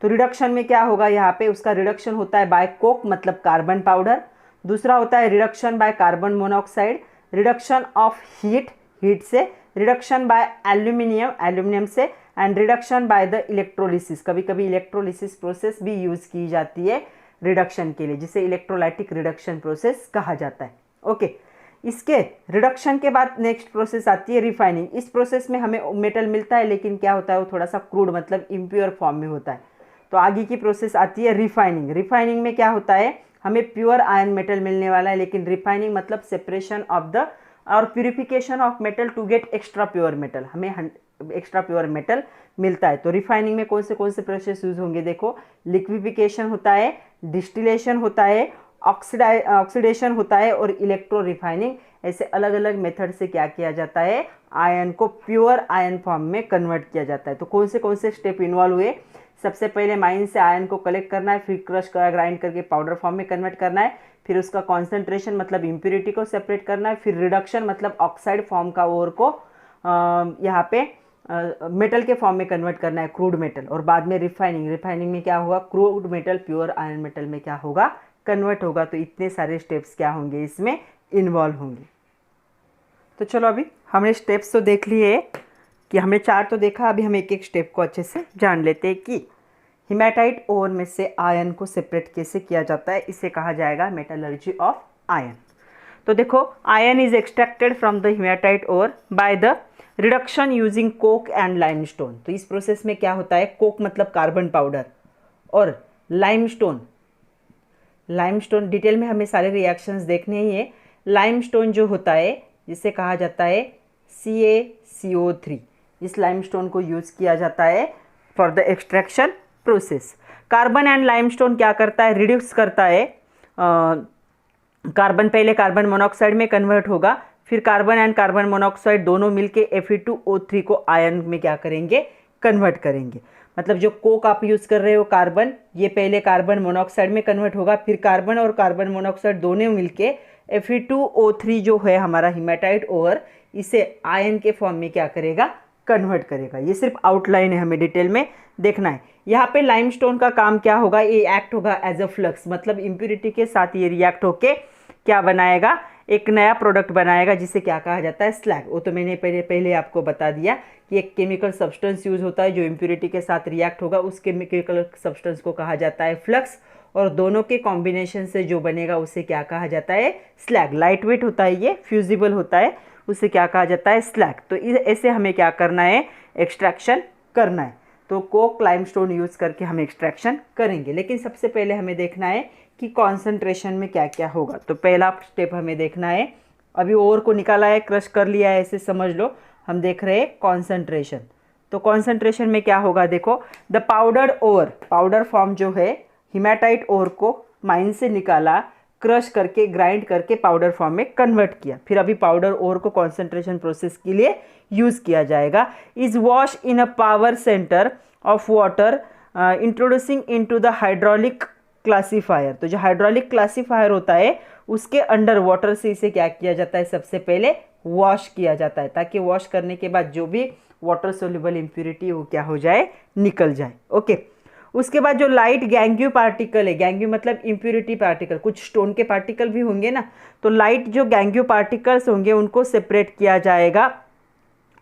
तो रिडक्शन में क्या होगा, यहाँ पे उसका रिडक्शन होता है बाय कोक, मतलब कार्बन पाउडर। दूसरा होता है reduction by carbon monoxide, reduction of heat, heat से, रिडक्शन बाय एल्यूमिनियम, एल्यूमिनियम से, and reduction by the electrolysis. कभी कभी इलेक्ट्रोलिसिस प्रोसेस भी यूज़ की जाती है रिडक्शन के लिए, जिसे इलेक्ट्रोलाइटिक रिडक्शन प्रोसेस कहा जाता है। ओके, इसके रिडक्शन के बाद नेक्स्ट प्रोसेस आती है रिफाइनिंग। इस प्रोसेस में हमें मेटल मिलता है, लेकिन क्या होता है, वो थोड़ा सा क्रूड मतलब इम्प्योर फॉर्म में होता है। तो आगे की प्रोसेस आती है रिफाइनिंग। रिफाइनिंग में क्या होता है, हमें प्योर आयन मेटल मिलने वाला है, लेकिन रिफाइनिंग मतलब separation of the ore purification of metal to get extra pure metal, हमें एक्स्ट्रा प्योर मेटल मिलता है। तो रिफाइनिंग में कौन से प्रोसेस यूज होंगे, देखो, लिक्विफिकेशन होता है, डिस्टिलेशन होता है, ऑक्सीडेशन होता है और इलेक्ट्रो रिफाइनिंग। ऐसे अलग अलग मेथड से क्या किया जाता है, आयन को प्योर आयन फॉर्म में कन्वर्ट किया जाता है। तो कौन से स्टेप इन्वॉल्व हुए, सबसे पहले माइन से आयन को कलेक्ट करना है, फिर क्रश कर ग्राइंड करके पाउडर फॉर्म में कन्वर्ट करना है, फिर उसका कॉन्सेंट्रेशन मतलब इम्प्योरिटी को सेपरेट करना है, फिर रिडक्शन मतलब ऑक्साइड फॉर्म का ओर को यहाँ पे मेटल के फॉर्म में कन्वर्ट करना है, क्रूड मेटल, और बाद में रिफाइनिंग। रिफाइनिंग में क्या होगा, crude metal pure ion metal में क्या होगा, कन्वर्ट होगा। तो इतने सारे स्टेप्स क्या होंगे, इसमें इन्वॉल्व होंगे। तो चलो अभी हमने स्टेप्स तो देख लिए कि हमने 4 तो देखा, अभी हम एक एक स्टेप को अच्छे से जान लेते हैं कि हिमेटाइट ओर में से आयन को सेपरेट कैसे किया जाता है। इसे कहा जाएगा मेटलर्जी ऑफ आयन। तो देखो, iron is extracted from the hematite ore by the reduction using coke and limestone. तो इस प्रोसेस में क्या होता है, कोक मतलब कार्बन पाउडर और लाइमस्टोन डिटेल में हमें सारे रिएक्शंस देखने ही है। लाइमस्टोन जो होता है जिसे कहा जाता है CaCO3, इस लाइमस्टोन को यूज़ किया जाता है for the extraction process. Carbon and limestone क्या करता है, रिड्यूस करता है। कार्बन पहले कार्बन मोनोऑक्साइड में कन्वर्ट होगा, फिर कार्बन एंड कार्बन मोनोऑक्साइड दोनों मिलके Fe2O3 को आयन में क्या करेंगे, कन्वर्ट करेंगे। मतलब जो कोक आप यूज़ कर रहे हो कार्बन, ये पहले कार्बन मोनोऑक्साइड में कन्वर्ट होगा, फिर कार्बन और कार्बन मोनोऑक्साइड दोनों मिलके Fe2O3 जो है हमारा हिमेटाइट ओर, इसे आयन के फॉर्म में क्या करेगा, कन्वर्ट करेगा। ये सिर्फ आउटलाइन है, हमें डिटेल में देखना है। यहाँ पे लाइमस्टोन का काम क्या होगा, ये एक्ट होगा एज अ फ्लक्स, मतलब इम्प्योरिटी के साथ ये रिएक्ट होके क्या बनाएगा, एक नया प्रोडक्ट बनाएगा, जिसे क्या कहा जाता है, स्लैग। वो तो मैंने पहले आपको बता दिया कि एक केमिकल सब्सटेंस यूज होता है जो इम्प्योरिटी के साथ रिएक्ट होगा, उस केमिकल सब्सटेंस को कहा जाता है फ्लक्स, और दोनों के कॉम्बिनेशन से जो बनेगा उसे क्या कहा जाता है, स्लैग। लाइट वेट होता है, ये फ्यूजिबल होता है, उसे क्या कहा जाता है, स्लैग। तो ऐसे हमें क्या करना है, एक्सट्रैक्शन करना है। तो कोक लाइमस्टोन यूज़ करके हम एक्सट्रैक्शन करेंगे, लेकिन सबसे पहले हमें देखना है कि कॉन्सेंट्रेशन में क्या क्या होगा। तो पहला स्टेप हमें देखना है, अभी ओर को निकाला है, क्रश कर लिया है, ऐसे समझ लो। हम देख रहे हैं कॉन्सेंट्रेशन। तो कॉन्सेंट्रेशन में क्या होगा, देखो, the powder ore, powder form जो है हिमेटाइट ओर को माइन से निकाला, क्रश करके ग्राइंड करके पाउडर फॉर्म में कन्वर्ट किया, फिर अभी पाउडर ओर को कॉन्सेंट्रेशन प्रोसेस के लिए यूज़ किया जाएगा। Is wash in a power centre of water introducing into the hydraulic classifier. तो जो हाइड्रोलिक क्लासीफायर होता है उसके अंडर वाटर से इसे क्या किया जाता है, सबसे पहले वॉश किया जाता है, ताकि वॉश करने के बाद जो भी वाटर सोल्यूबल इम्प्योरिटी वो क्या हो जाए, निकल जाए। ओके, उसके बाद जो लाइट गैंग्यू पार्टिकल है, गैंग्यू मतलब इम्प्योरिटी पार्टिकल, कुछ स्टोन के पार्टिकल भी होंगे ना, तो लाइट जो गैंग्यू पार्टिकल्स होंगे उनको सेपरेट किया जाएगा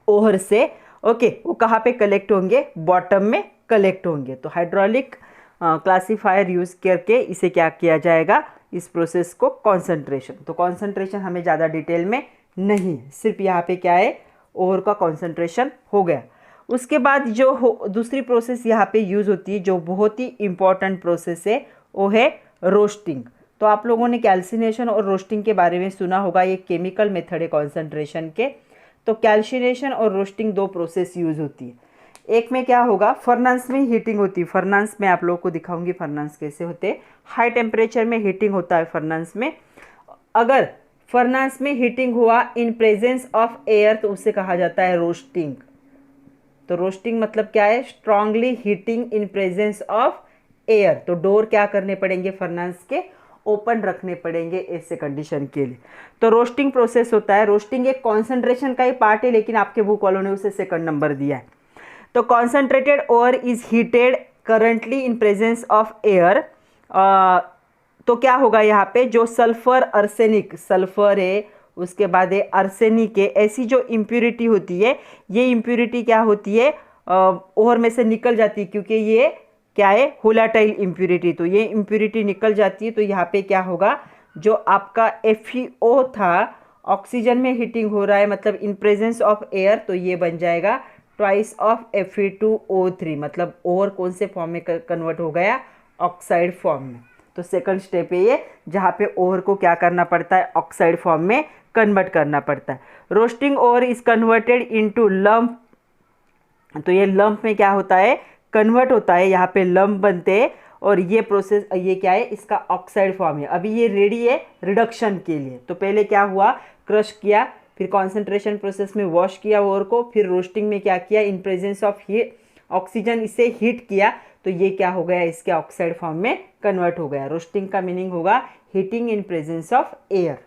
ओहर से। ओके, वो कहाँ पे कलेक्ट होंगे, बॉटम में कलेक्ट होंगे। तो हाइड्रोलिक क्लासीफायर यूज़ करके इसे क्या किया जाएगा, इस प्रोसेस को कॉन्सेंट्रेशन। तो कॉन्सेंट्रेशन हमें ज़्यादा डिटेल में नहीं है, सिर्फ यहाँ पे क्या है, ओहर का कॉन्सेंट्रेशन हो गया। उसके बाद जो दूसरी प्रोसेस यहाँ पे यूज़ होती है, जो बहुत ही इम्पॉर्टेंट प्रोसेस है, वो है रोस्टिंग। तो आप लोगों ने कैल्सिनेशन और रोस्टिंग के बारे में सुना होगा, ये केमिकल मेथड है कॉन्सेंट्रेशन के। तो कैल्सिनेशन और रोस्टिंग 2 प्रोसेस यूज़ होती है। एक में क्या होगा, फर्नेस में हीटिंग होती है। फर्नेस में आप लोगों को दिखाऊंगी फर्नेस कैसे होते हैं। हाई टेम्परेचर में हीटिंग होता है फर्नेस में। अगर फर्नेस में हीटिंग हुआ इन प्रेजेंस ऑफ एयर, तो उसे कहा जाता है रोस्टिंग। तो रोस्टिंग मतलब क्या है, strongly heating in presence of air. तो डोर क्या करने पड़ेंगे, फर्नेस के ओपन रखने पड़ेंगे ऐसे कंडीशन के लिए। तो रोस्टिंग प्रोसेस होता है। रोस्टिंग एक कॉन्सेंट्रेशन का ही पार्ट है, लेकिन आपके बुक वालों ने उसे सेकंड नंबर दिया है। तो concentrated ore is heated currently in presence of air. तो क्या होगा यहाँ पे, जो सल्फर अर्सेनिक, सल्फर है, उसके बाद है अर्सेनिक है, ऐसी जो इम्प्योरिटी होती है, ये इम्प्योरिटी क्या होती है, ओहर में से निकल जाती है, क्योंकि ये क्या है, वोलेटाइल इम्प्यूरिटी। तो ये इम्प्यूरिटी निकल जाती है तो यहाँ पे क्या होगा, जो आपका FeO था, ऑक्सीजन में हीटिंग हो रहा है मतलब इन प्रेजेंस ऑफ एयर, तो ये बन जाएगा ट्वाइस ऑफ Fe2O3, मतलब और कौन से फॉर्म में कन्वर्ट हो गया, ऑक्साइड फॉर्म में। तो सेकंड स्टेप है ये, जहाँ पे ओर को क्या करना पड़ता है, ऑक्साइड फॉर्म में कन्वर्ट करना पड़ता है। Roasting ore is converted into lump, तो ये लम्प में क्या होता है, कन्वर्ट होता है, यहाँ पे लम्प बनते हैं और ये प्रोसेस, ये क्या है, इसका ऑक्साइड फॉर्म है। अभी ये रेडी है रिडक्शन के लिए। तो पहले क्या हुआ, क्रश किया, फिर कॉन्सेंट्रेशन प्रोसेस में वॉश किया ओर को, फिर रोस्टिंग में क्या किया, इन प्रेजेंस ऑफ हीट ऑक्सीजन इसे हीट किया, तो ये क्या हो गया, इसके ऑक्साइड फॉर्म में कन्वर्ट हो गया। रोस्टिंग का मीनिंग होगा heating in presence of air.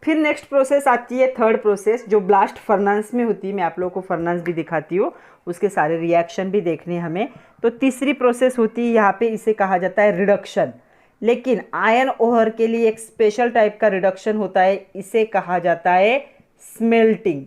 फिर नेक्स्ट प्रोसेस आती है थर्ड प्रोसेस, जो ब्लास्ट फर्नेस में होती है। मैं आप लोगों को फर्नेस भी दिखाती हूँ, उसके सारे रिएक्शन भी देखने हमें। तो तीसरी प्रोसेस होती है यहाँ पे, इसे कहा जाता है रिडक्शन। लेकिन आयन ओर के लिए एक स्पेशल टाइप का रिडक्शन होता है, इसे कहा जाता है स्मेल्टिंग।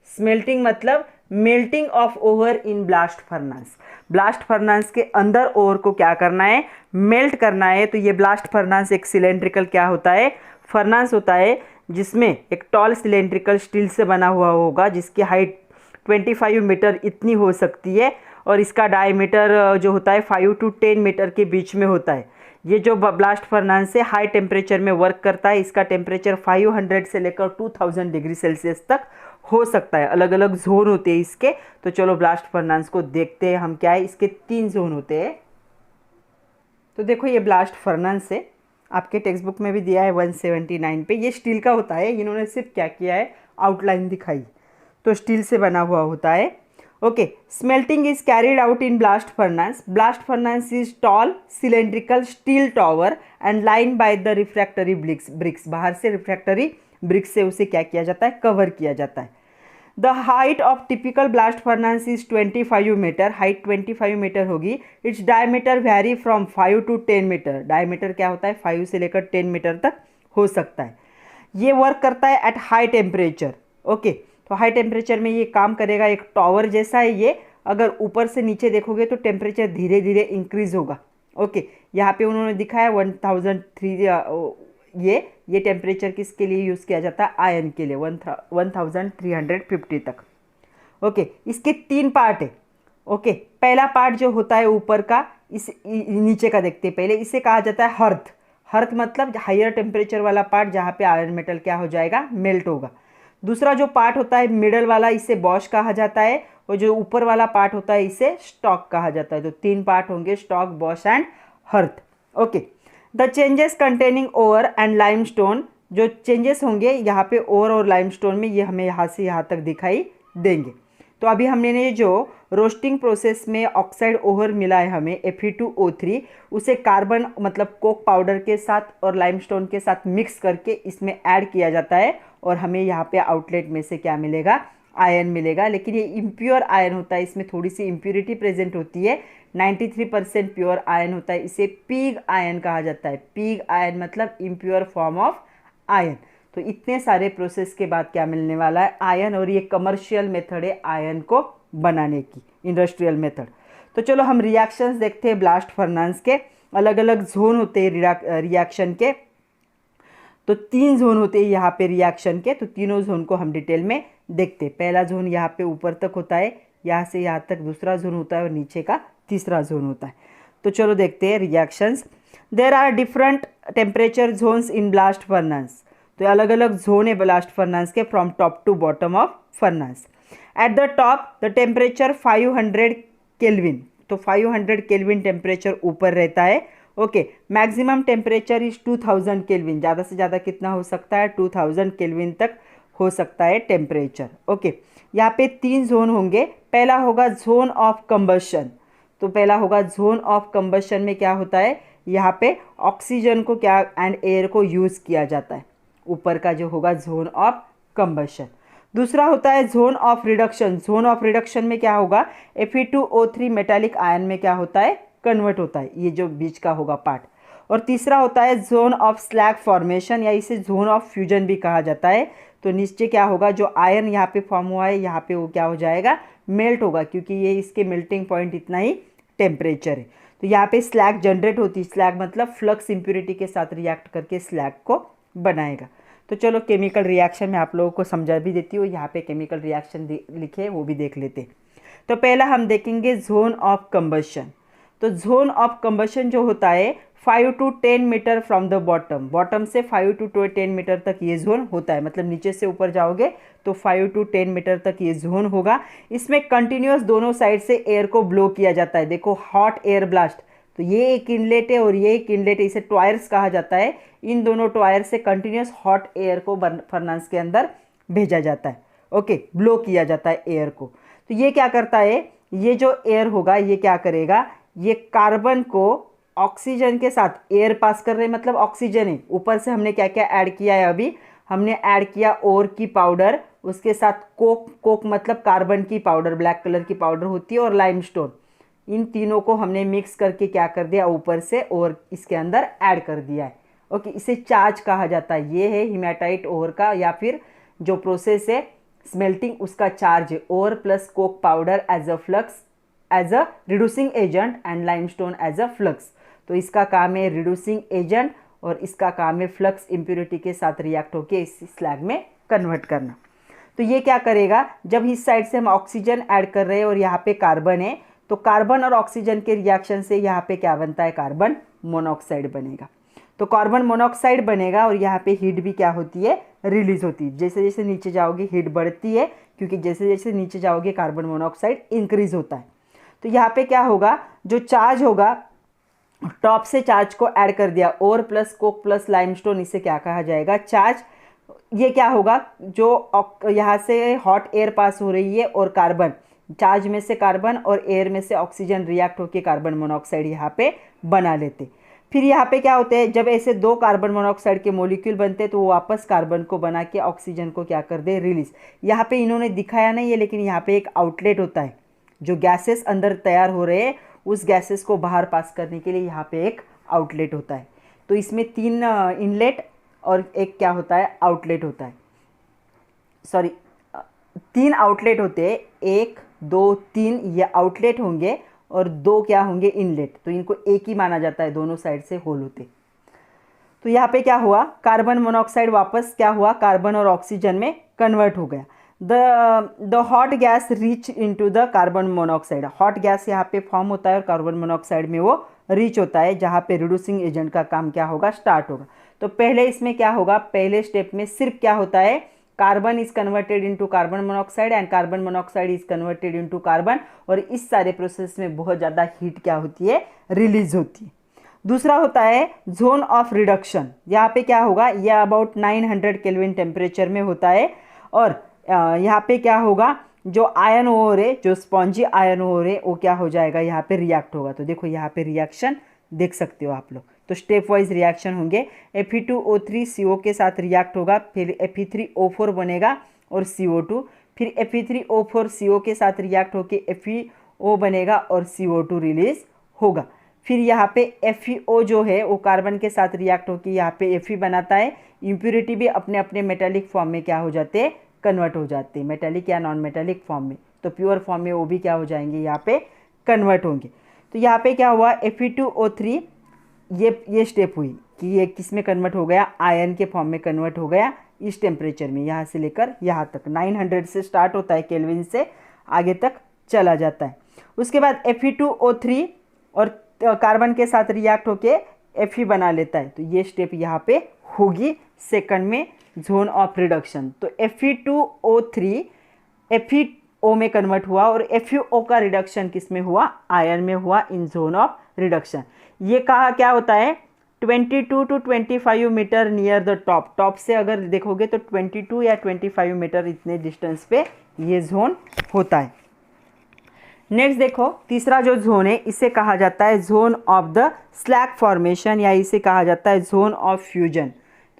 स्मेल्टिंग मतलब melting of over in blast furnace. Blast furnace के अंदर ओवर को क्या करना है, मेल्ट करना है। तो ये ब्लास्ट फर्नेस एक सिलेंड्रिकल क्या होता है, फर्नेस होता है, जिसमें एक टॉल सिलेंड्रिकल स्टील से बना हुआ होगा, जिसकी हाइट 25 मीटर इतनी हो सकती है और इसका डायमीटर जो होता है 5 to 10 मीटर के बीच में होता है। ये जो ब्लास्ट फर्नेस है हाई टेम्परेचर में वर्क करता है। इसका टेम्परेचर 500 से लेकर 2000 डिग्री सेल्सियस तक हो सकता है। अलग अलग जोन होते हैं इसके। तो चलो ब्लास्ट फर्नेस को देखते हैं हम, क्या है, इसके 3 जोन होते हैं। तो देखो ये ब्लास्ट फर्नेस है, आपके टेक्स्ट बुक में भी दिया है 179 पे। ये स्टील का होता है, इन्होंने सिर्फ क्या किया है, आउटलाइन दिखाई। तो स्टील से बना हुआ होता है। Okay, smelting is carried out in blast furnace. Blast furnace is tall cylindrical steel tower and line by the refractory bricks. बाहर से रिफ्रैक्टरी ब्रिक्स से उसे क्या किया जाता है, कवर किया जाता है। The height of typical blast furnace is 25 metre. Height 25 metre होगी। Its diameter vary from 5 to 10 metre. Diameter क्या होता है, 5 से लेकर 10 मीटर तक हो सकता है। ये वर्क करता है एट हाई टेम्परेचर। ओके, तो हाई टेम्परेचर में ये काम करेगा, एक टॉवर जैसा है ये। अगर ऊपर से नीचे देखोगे तो टेम्परेचर धीरे धीरे इंक्रीज होगा। ओके, यहाँ पे उन्होंने दिखाया 1003, ये टेम्परेचर किसके लिए यूज़ किया जाता है, आयन के लिए, 1350 तक। ओके, इसके 3 पार्ट है। ओके, पहला पार्ट जो होता है ऊपर का, इस नीचे का देखते हैं पहले। इसे कहा जाता है हर्थ। हर्थ मतलब हायर टेम्परेचर वाला पार्ट, जहाँ पे आयरन मेटल क्या हो जाएगा, मेल्ट होगा। दूसरा जो पार्ट होता है मिडल वाला, इसे बॉश कहा जाता है। और जो ऊपर वाला पार्ट होता है इसे स्टॉक कहा जाता है। तो 3 पार्ट होंगे, stock, Bosch and hearth. Okay, the changes containing over and limestone. जो चेंजेस होंगे यहाँ पे ओवर और लाइमस्टोन में, ये हमें यहाँ से यहाँ तक दिखाई देंगे। तो अभी हमने जो रोस्टिंग प्रोसेस में ऑक्साइड ओवर मिला है हमें Fe2O3, उसे कार्बन मतलब कोक पाउडर के साथ और लाइमस्टोन के साथ मिक्स करके इसमें ऐड किया जाता है और हमें यहाँ पे आउटलेट में से क्या मिलेगा, आयन मिलेगा। लेकिन ये इम्प्योर आयन होता है, इसमें थोड़ी सी इम्प्योरिटी प्रेजेंट होती है। 93% प्योर आयन होता है, इसे पिग आयन कहा जाता है। पिग आयन मतलब इम्प्योर फॉर्म ऑफ आयन। तो इतने सारे प्रोसेस के बाद क्या मिलने वाला है, आयन। और ये कमर्शियल मेथड है आयन को बनाने की, इंडस्ट्रियल मेथड। तो चलो हम रिएक्शंस देखते हैं ब्लास्ट फर्नेस के। अलग अलग जोन होते हैं रिएक्शन के। तो 3 जोन होते हैं यहाँ पे रिएक्शन के। तो तीनों जोन को हम डिटेल में देखते हैं। पहला जोन यहाँ पे ऊपर तक होता है, यहाँ से यहाँ तक दूसरा जोन होता है और नीचे का तीसरा जोन होता है। तो चलो देखते हैं reactions. There are different temperature zones in blast furnace. तो अलग अलग जोन है ब्लास्ट फर्नेस के, from top to bottom of furnace. At the top the temperature 500 kelvin. तो 500 केल्विन टेम्परेचर ऊपर रहता है। Okay, maximum temperature is 2000 kelvin. ज़्यादा से ज़्यादा कितना हो सकता है, 2000 केल्विन तक हो सकता है टेम्परेचर। ओके, यहाँ पे 3 जोन होंगे। पहला होगा जोन ऑफ कंबशन। तो पहला होगा जोन ऑफ कंबशन में क्या होता है, यहाँ पे ऑक्सीजन को क्या एंड एयर को यूज़ किया जाता है। ऊपर का जो होगा जोन ऑफ कंबशन। दूसरा होता है zone of reduction. Zone of reduction में क्या होगा, Fe2O3 मेटालिक आयन में क्या होता है, कन्वर्ट होता है। ये जो बीच का होगा पार्ट। और तीसरा होता है जोन ऑफ स्लैग फॉर्मेशन, या इसे जोन ऑफ फ्यूजन भी कहा जाता है। तो नीचे क्या होगा, जो आयन यहाँ पे फॉर्म हुआ है यहाँ पे वो क्या हो जाएगा, मेल्ट होगा, क्योंकि ये इसके मेल्टिंग पॉइंट इतना ही टेम्परेचर है। तो यहाँ पे स्लैग जनरेट होती है, स्लैग मतलब फ्लक्स इम्प्योरिटी के साथ रिएक्ट करके स्लैग को बनाएगा। तो चलो केमिकल रिएक्शन में आप लोगों को समझा भी देती हूँ, यहाँ पे केमिकल रिएक्शन लिखे वो भी देख लेते। तो पहला हम देखेंगे जोन ऑफ कंबशन। तो जोन ऑफ कंबशन जो होता है 5 to 10 meter from the bottom, bottom से 5 to 10 मीटर तक ये जोन होता है, मतलब नीचे से ऊपर जाओगे तो 5 to 10 मीटर तक ये जोन होगा। इसमें कंटिन्यूस दोनों साइड से एयर को ब्लो किया जाता है। देखो हॉट एयर ब्लास्ट, तो ये एक इनलेट है और ये एक इनलेट है, इसे ट्वायर्स कहा जाता है। इन दोनों ट्वायर से कंटिन्यूस हॉट एयर को फर्नेस के अंदर भेजा जाता है, ओके, ब्लो किया जाता है एयर को। तो ये क्या करता है, ये जो एयर होगा ये क्या करेगा, ये कार्बन को ऑक्सीजन के साथ एयर पास कर रहे हैं, मतलब ऑक्सीजन है। ऊपर से हमने क्या क्या ऐड किया है, अभी हमने ऐड किया ओर की पाउडर, उसके साथ कोक, कोक मतलब कार्बन की पाउडर, ब्लैक कलर की पाउडर होती है, और लाइमस्टोन। इन तीनों को हमने मिक्स करके क्या कर दिया, ऊपर से और इसके अंदर ऐड कर दिया है, ओके। इसे चार्ज कहा जाता है। ये है हिमेटाइट ओर का, या फिर जो प्रोसेस है स्मेल्टिंग उसका चार्ज है, ore plus coke powder as a flux, as a reducing agent and limestone as a flux. तो इसका काम है रिड्यूसिंग एजेंट और इसका काम है फ्लक्स इम्प्योरिटी के साथ रिएक्ट होकर इस स्लैग में कन्वर्ट करना। तो ये क्या करेगा, जब इस साइड से हम ऑक्सीजन ऐड कर रहे हैं और यहाँ पे कार्बन है, तो कार्बन और ऑक्सीजन के रिएक्शन से यहाँ पे क्या बनता है, कार्बन मोनोऑक्साइड बनेगा। तो कार्बन मोनोऑक्साइड बनेगा और यहाँ पे हीट भी क्या होती है, रिलीज होती है। जैसे जैसे नीचे जाओगे हीट बढ़ती है, क्योंकि जैसे जैसे नीचे जाओगे कार्बन मोनोऑक्साइड इंक्रीज होता है। तो यहाँ पे क्या होगा, जो चार्ज होगा, टॉप से चार्ज को ऐड कर दिया, ओर प्लस कोक प्लस लाइमस्टोन, इसे क्या कहा जाएगा, चार्ज। ये क्या होगा, जो यहाँ से हॉट एयर पास हो रही है और कार्बन, चार्ज में से कार्बन और एयर में से ऑक्सीजन रिएक्ट होकर कार्बन मोनोऑक्साइड यहाँ पे बना लेते। फिर यहाँ पे क्या होते हैं, जब ऐसे दो कार्बन मोनोऑक्साइड के मॉलिक्यूल बनते हैं तो वो वापस कार्बन को बना के ऑक्सीजन को क्या कर दे, रिलीज। यहाँ पे इन्होंने दिखाया नहीं है, लेकिन यहाँ पे एक आउटलेट होता है, जो गैसेस अंदर तैयार हो रहे हैं उस गैसेस को बाहर पास करने के लिए यहाँ पे एक आउटलेट होता है। तो इसमें 3 इनलेट और एक क्या होता है, आउटलेट होता है, सॉरी 3 आउटलेट होते हैं, 1 2 3 ये आउटलेट होंगे और 2 क्या होंगे, इनलेट। तो इनको एक ही माना जाता है, दोनों साइड से होल होते। तो यहाँ पे क्या हुआ, कार्बन मोनोऑक्साइड वापस क्या हुआ, कार्बन और ऑक्सीजन में कन्वर्ट हो गया। The hot gas reach into the carbon monoxide, hot gas यहाँ पे फॉर्म होता है और कार्बन मोनोऑक्साइड में वो रीच होता है, जहाँ पे रिड्यूसिंग एजेंट का काम क्या होगा, स्टार्ट होगा। तो पहले इसमें क्या होगा, पहले स्टेप में सिर्फ क्या होता है, carbon is converted into carbon monoxide and carbon monoxide is converted into carbon, और इस सारे प्रोसेस में बहुत ज़्यादा हीट क्या होती है, रिलीज होती है। दूसरा होता है जोन ऑफ रिडक्शन। यहाँ पे क्या होगा, यह अबाउट 900 केल्विन टेम्परेचर में होता है, और यहाँ पे क्या होगा, जो आयन ओर है, जो स्पॉन्जी आयन ओर है, वो क्या हो जाएगा, यहाँ पे रिएक्ट होगा। तो देखो यहाँ पे रिएक्शन देख सकते हो आप लोग। तो स्टेप वाइज रिएक्शन होंगे, Fe2O3 CO के साथ रिएक्ट होगा, फिर Fe3O4 बनेगा और CO2, फिर Fe3O4 CO के साथ रिएक्ट होके FeO बनेगा और CO2 रिलीज होगा। फिर यहाँ पे FeO जो है वो कार्बन के साथ रिएक्ट होकर यहाँ पे Fe बनाता है। इम्प्योरिटी भी अपने अपने मेटालिक फॉर्म में क्या हो जाते हैं, कन्वर्ट हो जाते हैं, मेटालिक या नॉन मेटालिक फॉर्म में। तो प्योर फॉर्म में वो भी क्या हो जाएंगे, यहाँ पे कन्वर्ट होंगे। तो यहाँ पे क्या हुआ, Fe2O3 ये स्टेप हुई कि ये किस में कन्वर्ट हो गया, आयन के फॉर्म में कन्वर्ट हो गया इस टेम्परेचर में, यहाँ से लेकर यहाँ तक 900 से स्टार्ट होता है केल्विन से आगे तक चला जाता है। उसके बाद Fe2O3 और कार्बन के साथ रिएक्ट होके Fe बना लेता है। तो ये स्टेप यहाँ पे होगी सेकंड में, जोन ऑफ रिडक्शन। तो Fe2O3 FeO में कन्वर्ट हुआ और FeO का रिडक्शन किस में हुआ, आयन में हुआ, इन जोन ऑफ रिडक्शन। ये कहा क्या होता है, 22 to 25 meter near the top, top से अगर देखोगे तो 22 या 25 मीटर इतने डिस्टेंस पे ये जोन होता है। नेक्स्ट देखो, तीसरा जो जोन है इसे कहा जाता है zone of the slag formation, या इसे कहा जाता है जोन ऑफ फ्यूजन।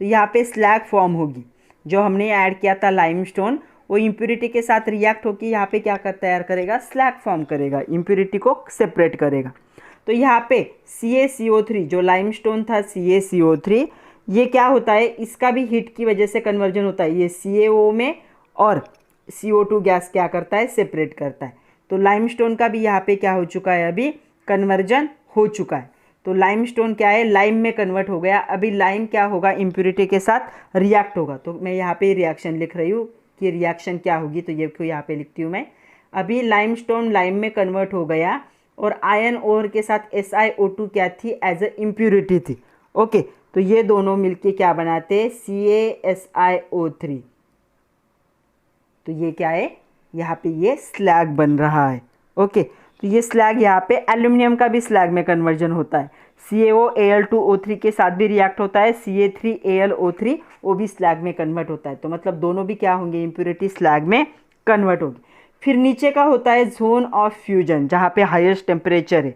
तो यहाँ पे स्लैग फॉर्म होगी, जो हमने ऐड किया था लाइमस्टोन, वो इम्प्योरिटी के साथ रिएक्ट होकर यहाँ पे क्या तैयार करेगा, स्लैग फॉर्म करेगा, इम्प्योरिटी को सेपरेट करेगा। तो यहाँ पे CaCO3, जो लाइमस्टोन था CaCO3, ये क्या होता है, इसका भी हीट की वजह से कन्वर्जन होता है, ये CaO में और CO2 गैस क्या करता है, सेपरेट करता है। तो लाइमस्टोन का भी यहाँ पे क्या हो चुका है, अभी कन्वर्जन हो चुका है। तो लाइमस्टोन क्या है, लाइम में कन्वर्ट हो गया। अभी लाइम क्या होगा, इम्प्योरिटी के साथ रिएक्ट होगा। तो मैं यहाँ पे रिएक्शन लिख रही हूँ कि रिएक्शन क्या होगी, तो ये को यहाँ पे लिखती हूँ मैं। अभी लाइमस्टोन लाइम में कन्वर्ट हो गया और आयन ओर के साथ SiO2 क्या थी, एज ए इम्प्योरिटी थी। ओके, तो ये दोनों मिलके क्या बनाते हैं, CaSiO3। तो ये क्या है, यहाँ पे ये स्लैग बन रहा है। ओके, तो ये स्लैग यहाँ पे एल्यूमिनियम का भी स्लैग में कन्वर्जन होता है। CaOAl2O3 के साथ भी रिएक्ट होता है, Ca3Al O3 वो भी स्लैग में कन्वर्ट होता है। तो मतलब दोनों भी क्या होंगे, इम्प्योरिटी स्लैग में कन्वर्ट होगी। फिर नीचे का होता है जोन ऑफ फ्यूजन, जहाँ पे हाईएस्ट टेम्परेचर है।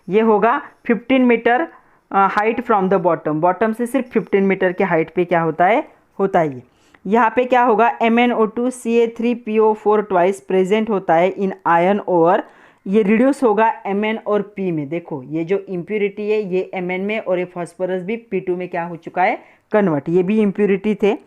ये होगा 15 meter height from the bottom, bottom से सिर्फ 15 मीटर के हाइट पे क्या होता है ये। यहाँ पे क्या होगा, MnO2 Ca3PO4 ट्वाइस प्रेजेंट होता है इन आयन ओवर। ये रिड्यूस होगा Mn और P में। देखो ये जो इम्प्योरिटी है ये Mn में, और ये फॉस्फोरस भी P2 में क्या हो चुका है, कन्वर्ट। ये भी इम्प्योरिटी थे।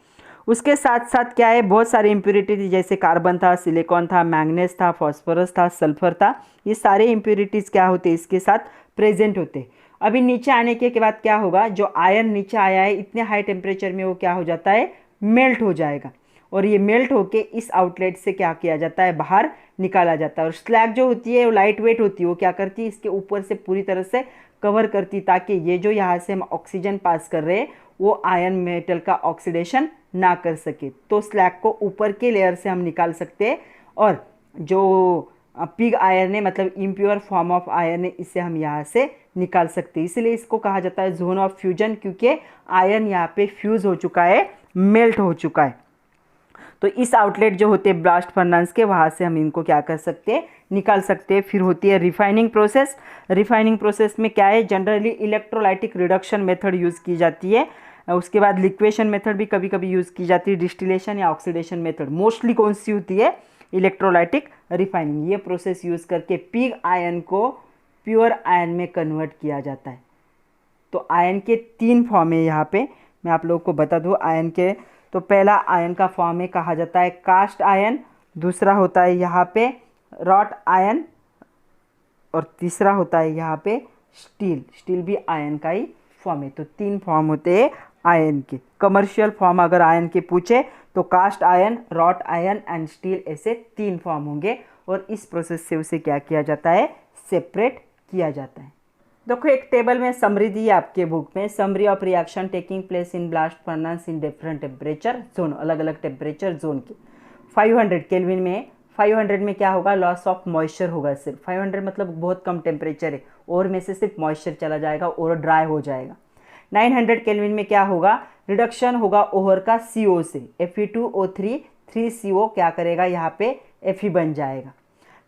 उसके साथ साथ क्या है, बहुत सारे इम्प्योरिटी थी, जैसे कार्बन था, सिलिकॉन था, मैंगनीज था, फॉस्फोरस था, सल्फर था। ये सारे इम्प्योरिटीज़ क्या होते, इसके साथ प्रेजेंट होते। अभी नीचे आने के बाद क्या होगा, जो आयन नीचे आया है इतने हाई टेम्परेचर में, वो क्या हो जाता है, मेल्ट हो जाएगा। और ये मेल्ट होके इस आउटलेट से क्या किया जाता है, बाहर निकाला जाता है। और स्लैग जो होती है वो लाइट वेट होती है, वो क्या करती है, इसके ऊपर से पूरी तरह से कवर करती, ताकि ये जो यहाँ से हम ऑक्सीजन पास कर रहे हैं वो आयन मेटल का ऑक्सीडेशन ना कर सके। तो स्लैग को ऊपर के लेयर से हम निकाल सकते हैं, और जो पिग आयरन है, मतलब इम्प्योर फॉर्म ऑफ आयरन है, इसे हम यहाँ से निकाल सकते हैं। इसलिए इसको कहा जाता है जोन ऑफ फ्यूजन, क्योंकि आयरन यहाँ पे फ्यूज हो चुका है, मेल्ट हो चुका है। तो इस आउटलेट जो होते हैं ब्लास्ट फर्नेस के, वहाँ से हम इनको क्या कर सकते हैं, निकाल सकते हैं। फिर होती है रिफाइनिंग प्रोसेस। रिफाइनिंग प्रोसेस में क्या है, generally electrolytic reduction method use की जाती है। उसके बाद लिक्वेशन मेथड भी कभी कभी यूज़ की जाती है, डिस्टिलेशन या ऑक्सीडेशन मेथड। मोस्टली कौन सी होती है, इलेक्ट्रोलाइटिक रिफाइनिंग। ये प्रोसेस यूज़ करके पिग आयन को प्योर आयन में कन्वर्ट किया जाता है। तो आयन के 3 फॉर्म है यहाँ पे, मैं आप लोगों को बता दूँ आयन के। तो पहला आयन का फॉर्म है, कहा जाता है कास्ट आयन। दूसरा होता है यहाँ पे रॉट आयन, और तीसरा होता है यहाँ पे स्टील। स्टील भी आयन का ही फॉर्म है। तो 3 फॉर्म होते हैं आयन के। कमर्शियल फॉर्म अगर आयन के पूछे तो cast iron, wrought iron and steel, ऐसे 3 फॉर्म होंगे। और इस प्रोसेस से उसे क्या किया जाता है, सेपरेट किया जाता है। देखो एक टेबल में समरी दी है आपके बुक में, summary of reaction taking place in blast furnace in different temperature zone, अलग अलग टेम्परेचर जोन के। 500 केल्विन में, 500 में क्या होगा, लॉस ऑफ मॉइस्चर होगा सिर्फ। 500 मतलब बहुत कम टेम्परेचर है, और में से सिर्फ मॉइस्चर चला जाएगा और ड्राई हो जाएगा। 900 केल्विन में क्या होगा, रिडक्शन होगा ओहर का CO से, Fe2O3 3CO क्या करेगा, यहाँ पे Fe बन जाएगा।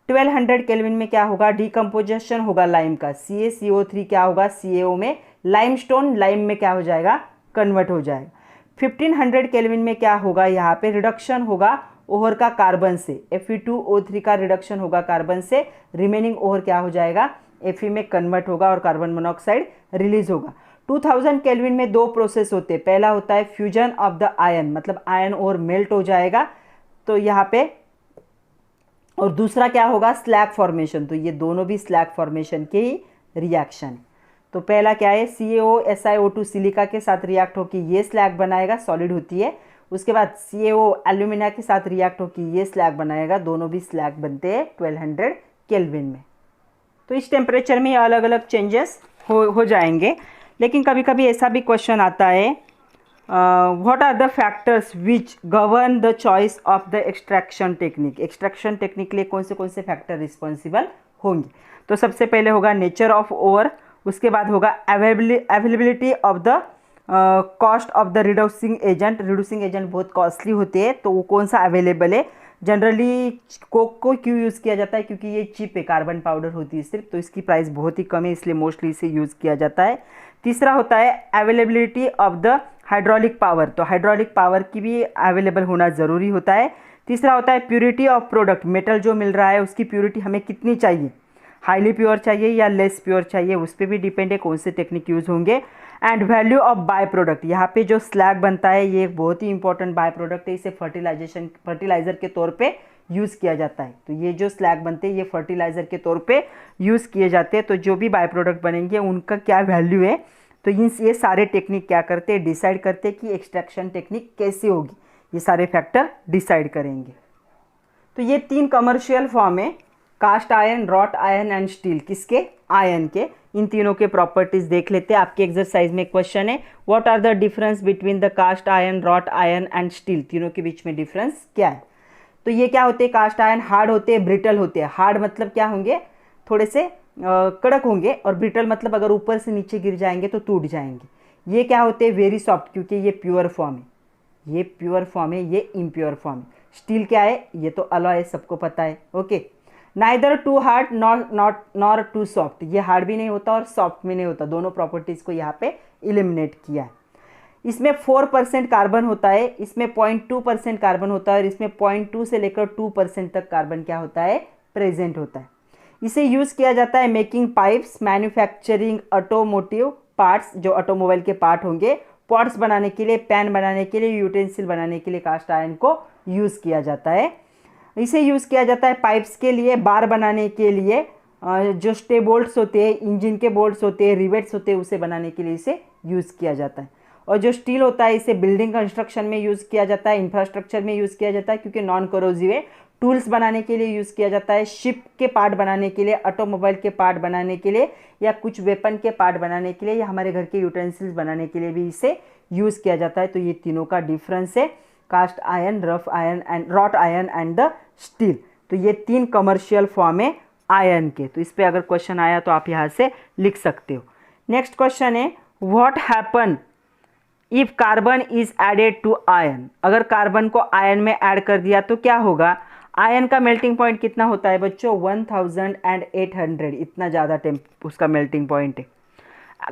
1200 केल्विन में क्या होगा, डिकम्पोजिशन होगा लाइम का, CaCO3 क्या होगा, CaO में, लाइमस्टोन लाइम में क्या हो जाएगा, कन्वर्ट हो जाएगा। 1500 केल्विन में क्या होगा, यहाँ पे रिडक्शन होगा ओहर का कार्बन से, Fe2O3 का रिडक्शन होगा कार्बन से, रिमेनिंग ओहर क्या हो जाएगा, Fe में कन्वर्ट होगा और कार्बन मोनोऑक्साइड रिलीज होगा। 2000 केल्विन में 2 प्रोसेस होते हैं। पहला होता है फ्यूजन ऑफ द आयन, मतलब आयन और मेल्ट हो जाएगा तो यहाँ पे, और दूसरा क्या होगा, स्लैग फॉर्मेशन। तो ये दोनों भी स्लैग फॉर्मेशन के ही रिएक्शन। तो पहला क्या है, CaO SiO2 सिलिका के साथ रिएक्ट होकर ये स्लैग बनाएगा, सॉलिड होती है। उसके बाद CaO एल्यूमिना के साथ रिएक्ट होकर ये स्लैग बनाएगा, दोनों भी स्लैग बनते हैं 1200 केल्विन में। तो इस टेम्परेचर में अलग अलग चेंजेस हो जाएंगे। लेकिन कभी कभी ऐसा भी क्वेश्चन आता है, what are the factors which govern the choice of the extraction technique. Extraction technique के लिए कौन से फैक्टर रिस्पॉन्सिबल होंगे। तो सबसे पहले होगा नेचर ऑफ ओर, उसके बाद होगा availability of the cost of the reducing agent. Reducing agent बहुत कॉस्टली होते हैं, तो वो कौन सा अवेलेबल है। जनरली कोक को क्यों यूज़ किया जाता है, क्योंकि ये चीप है, कार्बन पाउडर होती है सिर्फ, तो इसकी प्राइस बहुत ही कम है, इसलिए मोस्टली इसे यूज़ किया जाता है। तीसरा होता है availability of the hydraulic power, तो हाइड्रोलिक पावर की भी अवेलेबल होना ज़रूरी होता है। तीसरा होता है प्योरिटी ऑफ प्रोडक्ट, मेटल जो मिल रहा है उसकी प्योरिटी हमें कितनी चाहिए, हाईली प्योर चाहिए या लेस प्योर चाहिए, उस पर भी डिपेंड है कौन से टेक्निक यूज़ होंगे। And value of by product, यहाँ पे जो स्लैग बनता है ये एक बहुत ही इंपॉर्टेंट बाय प्रोडक्ट है, इसे फर्टिलाइज़र के तौर पे यूज़ किया जाता है। तो ये जो स्लैग बनते हैं ये फर्टिलाइज़र के तौर पे यूज़ किए जाते हैं। तो जो भी बाय प्रोडक्ट बनेंगे उनका क्या वैल्यू है, तो ये सारे टेक्निक क्या करते हैं, डिसाइड करते हैं कि एक्सट्रैक्शन टेक्निक कैसे होगी, ये सारे फैक्टर डिसाइड करेंगे। तो ये 3 कमर्शियल फॉर्म है, cast iron, wrought iron and steel. किसके? आयरन के। इन तीनों के प्रॉपर्टीज देख लेते हैं। आपके एक्सरसाइज में क्वेश्चन है, what are the difference between the cast iron, wrought iron and steel, तीनों के बीच में डिफरेंस क्या है। तो ये क्या होते हैं, कास्ट आयरन हार्ड होते हैं, ब्रिटल होते हैं। हार्ड मतलब क्या होंगे, थोड़े से कड़क होंगे, और ब्रिटल मतलब अगर ऊपर से नीचे गिर जाएंगे तो टूट जाएंगे। ये क्या होते हैं, वेरी सॉफ्ट, क्योंकि ये प्योर फॉर्म है, ये प्योर फॉर्म है, ये इम्प्योर फॉर्म है। स्टील क्या है, ये तो अलॉय है, सबको पता है। Okay, neither too hard nor too soft, ये हार्ड भी नहीं होता और सॉफ्ट भी नहीं होता, दोनों प्रॉपर्टीज को यहाँ पे इलिमिनेट किया है। इसमें 4% कार्बन होता है, इसमें 0.2% कार्बन होता है, और इसमें 0.2 से लेकर 2% तक कार्बन क्या होता है, प्रेजेंट होता है। इसे यूज किया जाता है making pipes, manufacturing automotive parts, जो ऑटोमोबाइल के पार्ट होंगे, पॉट्स बनाने के लिए, पैन बनाने के लिए, यूटेंसिल बनाने के लिए कास्ट आयरन को यूज किया जाता है। इसे यूज किया जाता है पाइप्स के लिए, बार बनाने के लिए, जो स्टे बोल्ट्स होते हैं, इंजन के बोल्ट्स होते हैं, रिवेट्स होते हैं, उसे बनाने के लिए इसे यूज किया जाता है। और जो स्टील होता है इसे बिल्डिंग कंस्ट्रक्शन में यूज किया जाता है, इंफ्रास्ट्रक्चर में यूज किया जाता है, क्योंकि नॉन करोजिव है। टूल्स बनाने के लिए यूज किया जाता है, शिप के पार्ट बनाने के लिए, ऑटोमोबाइल के पार्ट बनाने के लिए, या कुछ वेपन के पार्ट बनाने के लिए, या हमारे घर के यूटेंसिल्स बनाने के लिए भी इसे यूज किया जाता है। तो ये तीनों का डिफरेंस है, cast iron, rough iron and wrought iron and the steel. तो ये 3 कमर्शियल फॉर्म है आयरन के। तो इस पे अगर क्वेश्चन आया तो आप यहाँ से लिख सकते हो। नेक्स्ट क्वेश्चन है, what happen if carbon is added to iron, अगर कार्बन को आयरन में ऐड कर दिया तो क्या होगा। आयरन का मेल्टिंग पॉइंट कितना होता है बच्चों, 1800, इतना ज़्यादा उसका मेल्टिंग पॉइंट है।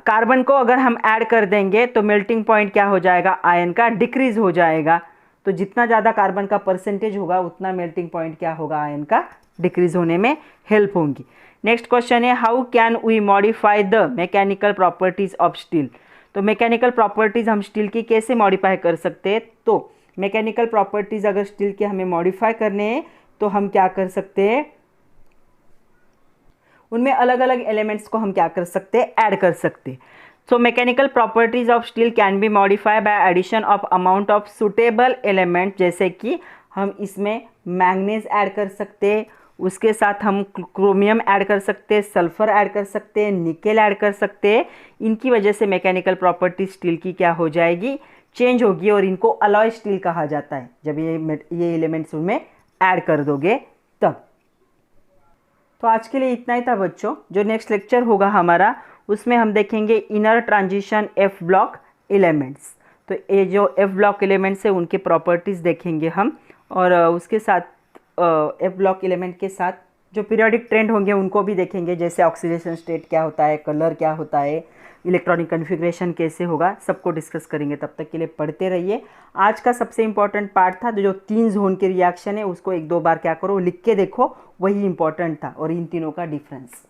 कार्बन को अगर हम ऐड कर देंगे तो मेल्टिंग पॉइंट क्या हो जाएगा, आयरन का डिक्रीज हो जाएगा। तो जितना ज़्यादा कार्बन का परसेंटेज होगा उतना मेल्टिंग पॉइंट क्या होगा, आयरन का डिक्रीज होने में हेल्प होंगी। नेक्स्ट क्वेश्चन है, how can we modify the mechanical properties of steel. तो मैकेनिकल प्रॉपर्टीज हम स्टील की कैसे मॉडिफाई कर सकते हैं। तो मैकेनिकल प्रॉपर्टीज अगर स्टील के हमें मॉडिफाई करने हैं तो हम क्या कर सकते हैं, उनमें अलग अलग एलिमेंट्स को हम क्या कर सकते हैं, ऐड कर सकते हैं। So mechanical properties of steel can be modify by addition of amount of suitable element, जैसे कि हम इसमें मैंगनीज ऐड कर सकते हैं, उसके साथ हम क्रोमियम ऐड कर सकते हैं, सल्फर ऐड कर सकते हैं, निकेल ऐड कर सकते हैं। इनकी वजह से मैकेनिकल प्रॉपर्टी स्टील की क्या हो जाएगी, चेंज होगी, और इनको अलॉय स्टील कहा जाता है जब ये एलिमेंट्स उनमें ऐड कर दोगे तब। तो आज के लिए इतना ही था बच्चों। जो नेक्स्ट लेक्चर होगा हमारा उसमें हम देखेंगे inner transition F block elements. तो ये जो एफ ब्लॉक एलिमेंट्स है उनके प्रॉपर्टीज़ देखेंगे हम, और उसके साथ एफ ब्लॉक एलिमेंट के साथ जो पीरियोडिक ट्रेंड होंगे उनको भी देखेंगे, जैसे ऑक्सीडेशन स्टेट क्या होता है, कलर क्या होता है, इलेक्ट्रॉनिक कन्फिग्रेशन कैसे होगा, सबको डिस्कस करेंगे। तब तक के लिए पढ़ते रहिए। आज का सबसे इंपॉर्टेंट पार्ट था जो 3 जोन के रिएक्शन है उसको 1-2 बार क्या करो, लिख के देखो, वही इंपॉर्टेंट था, और इन तीनों का डिफरेंस।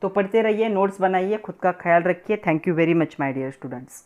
तो पढ़ते रहिए, नोट्स बनाइए, खुद का ख्याल रखिए। Thank you very much my dear students.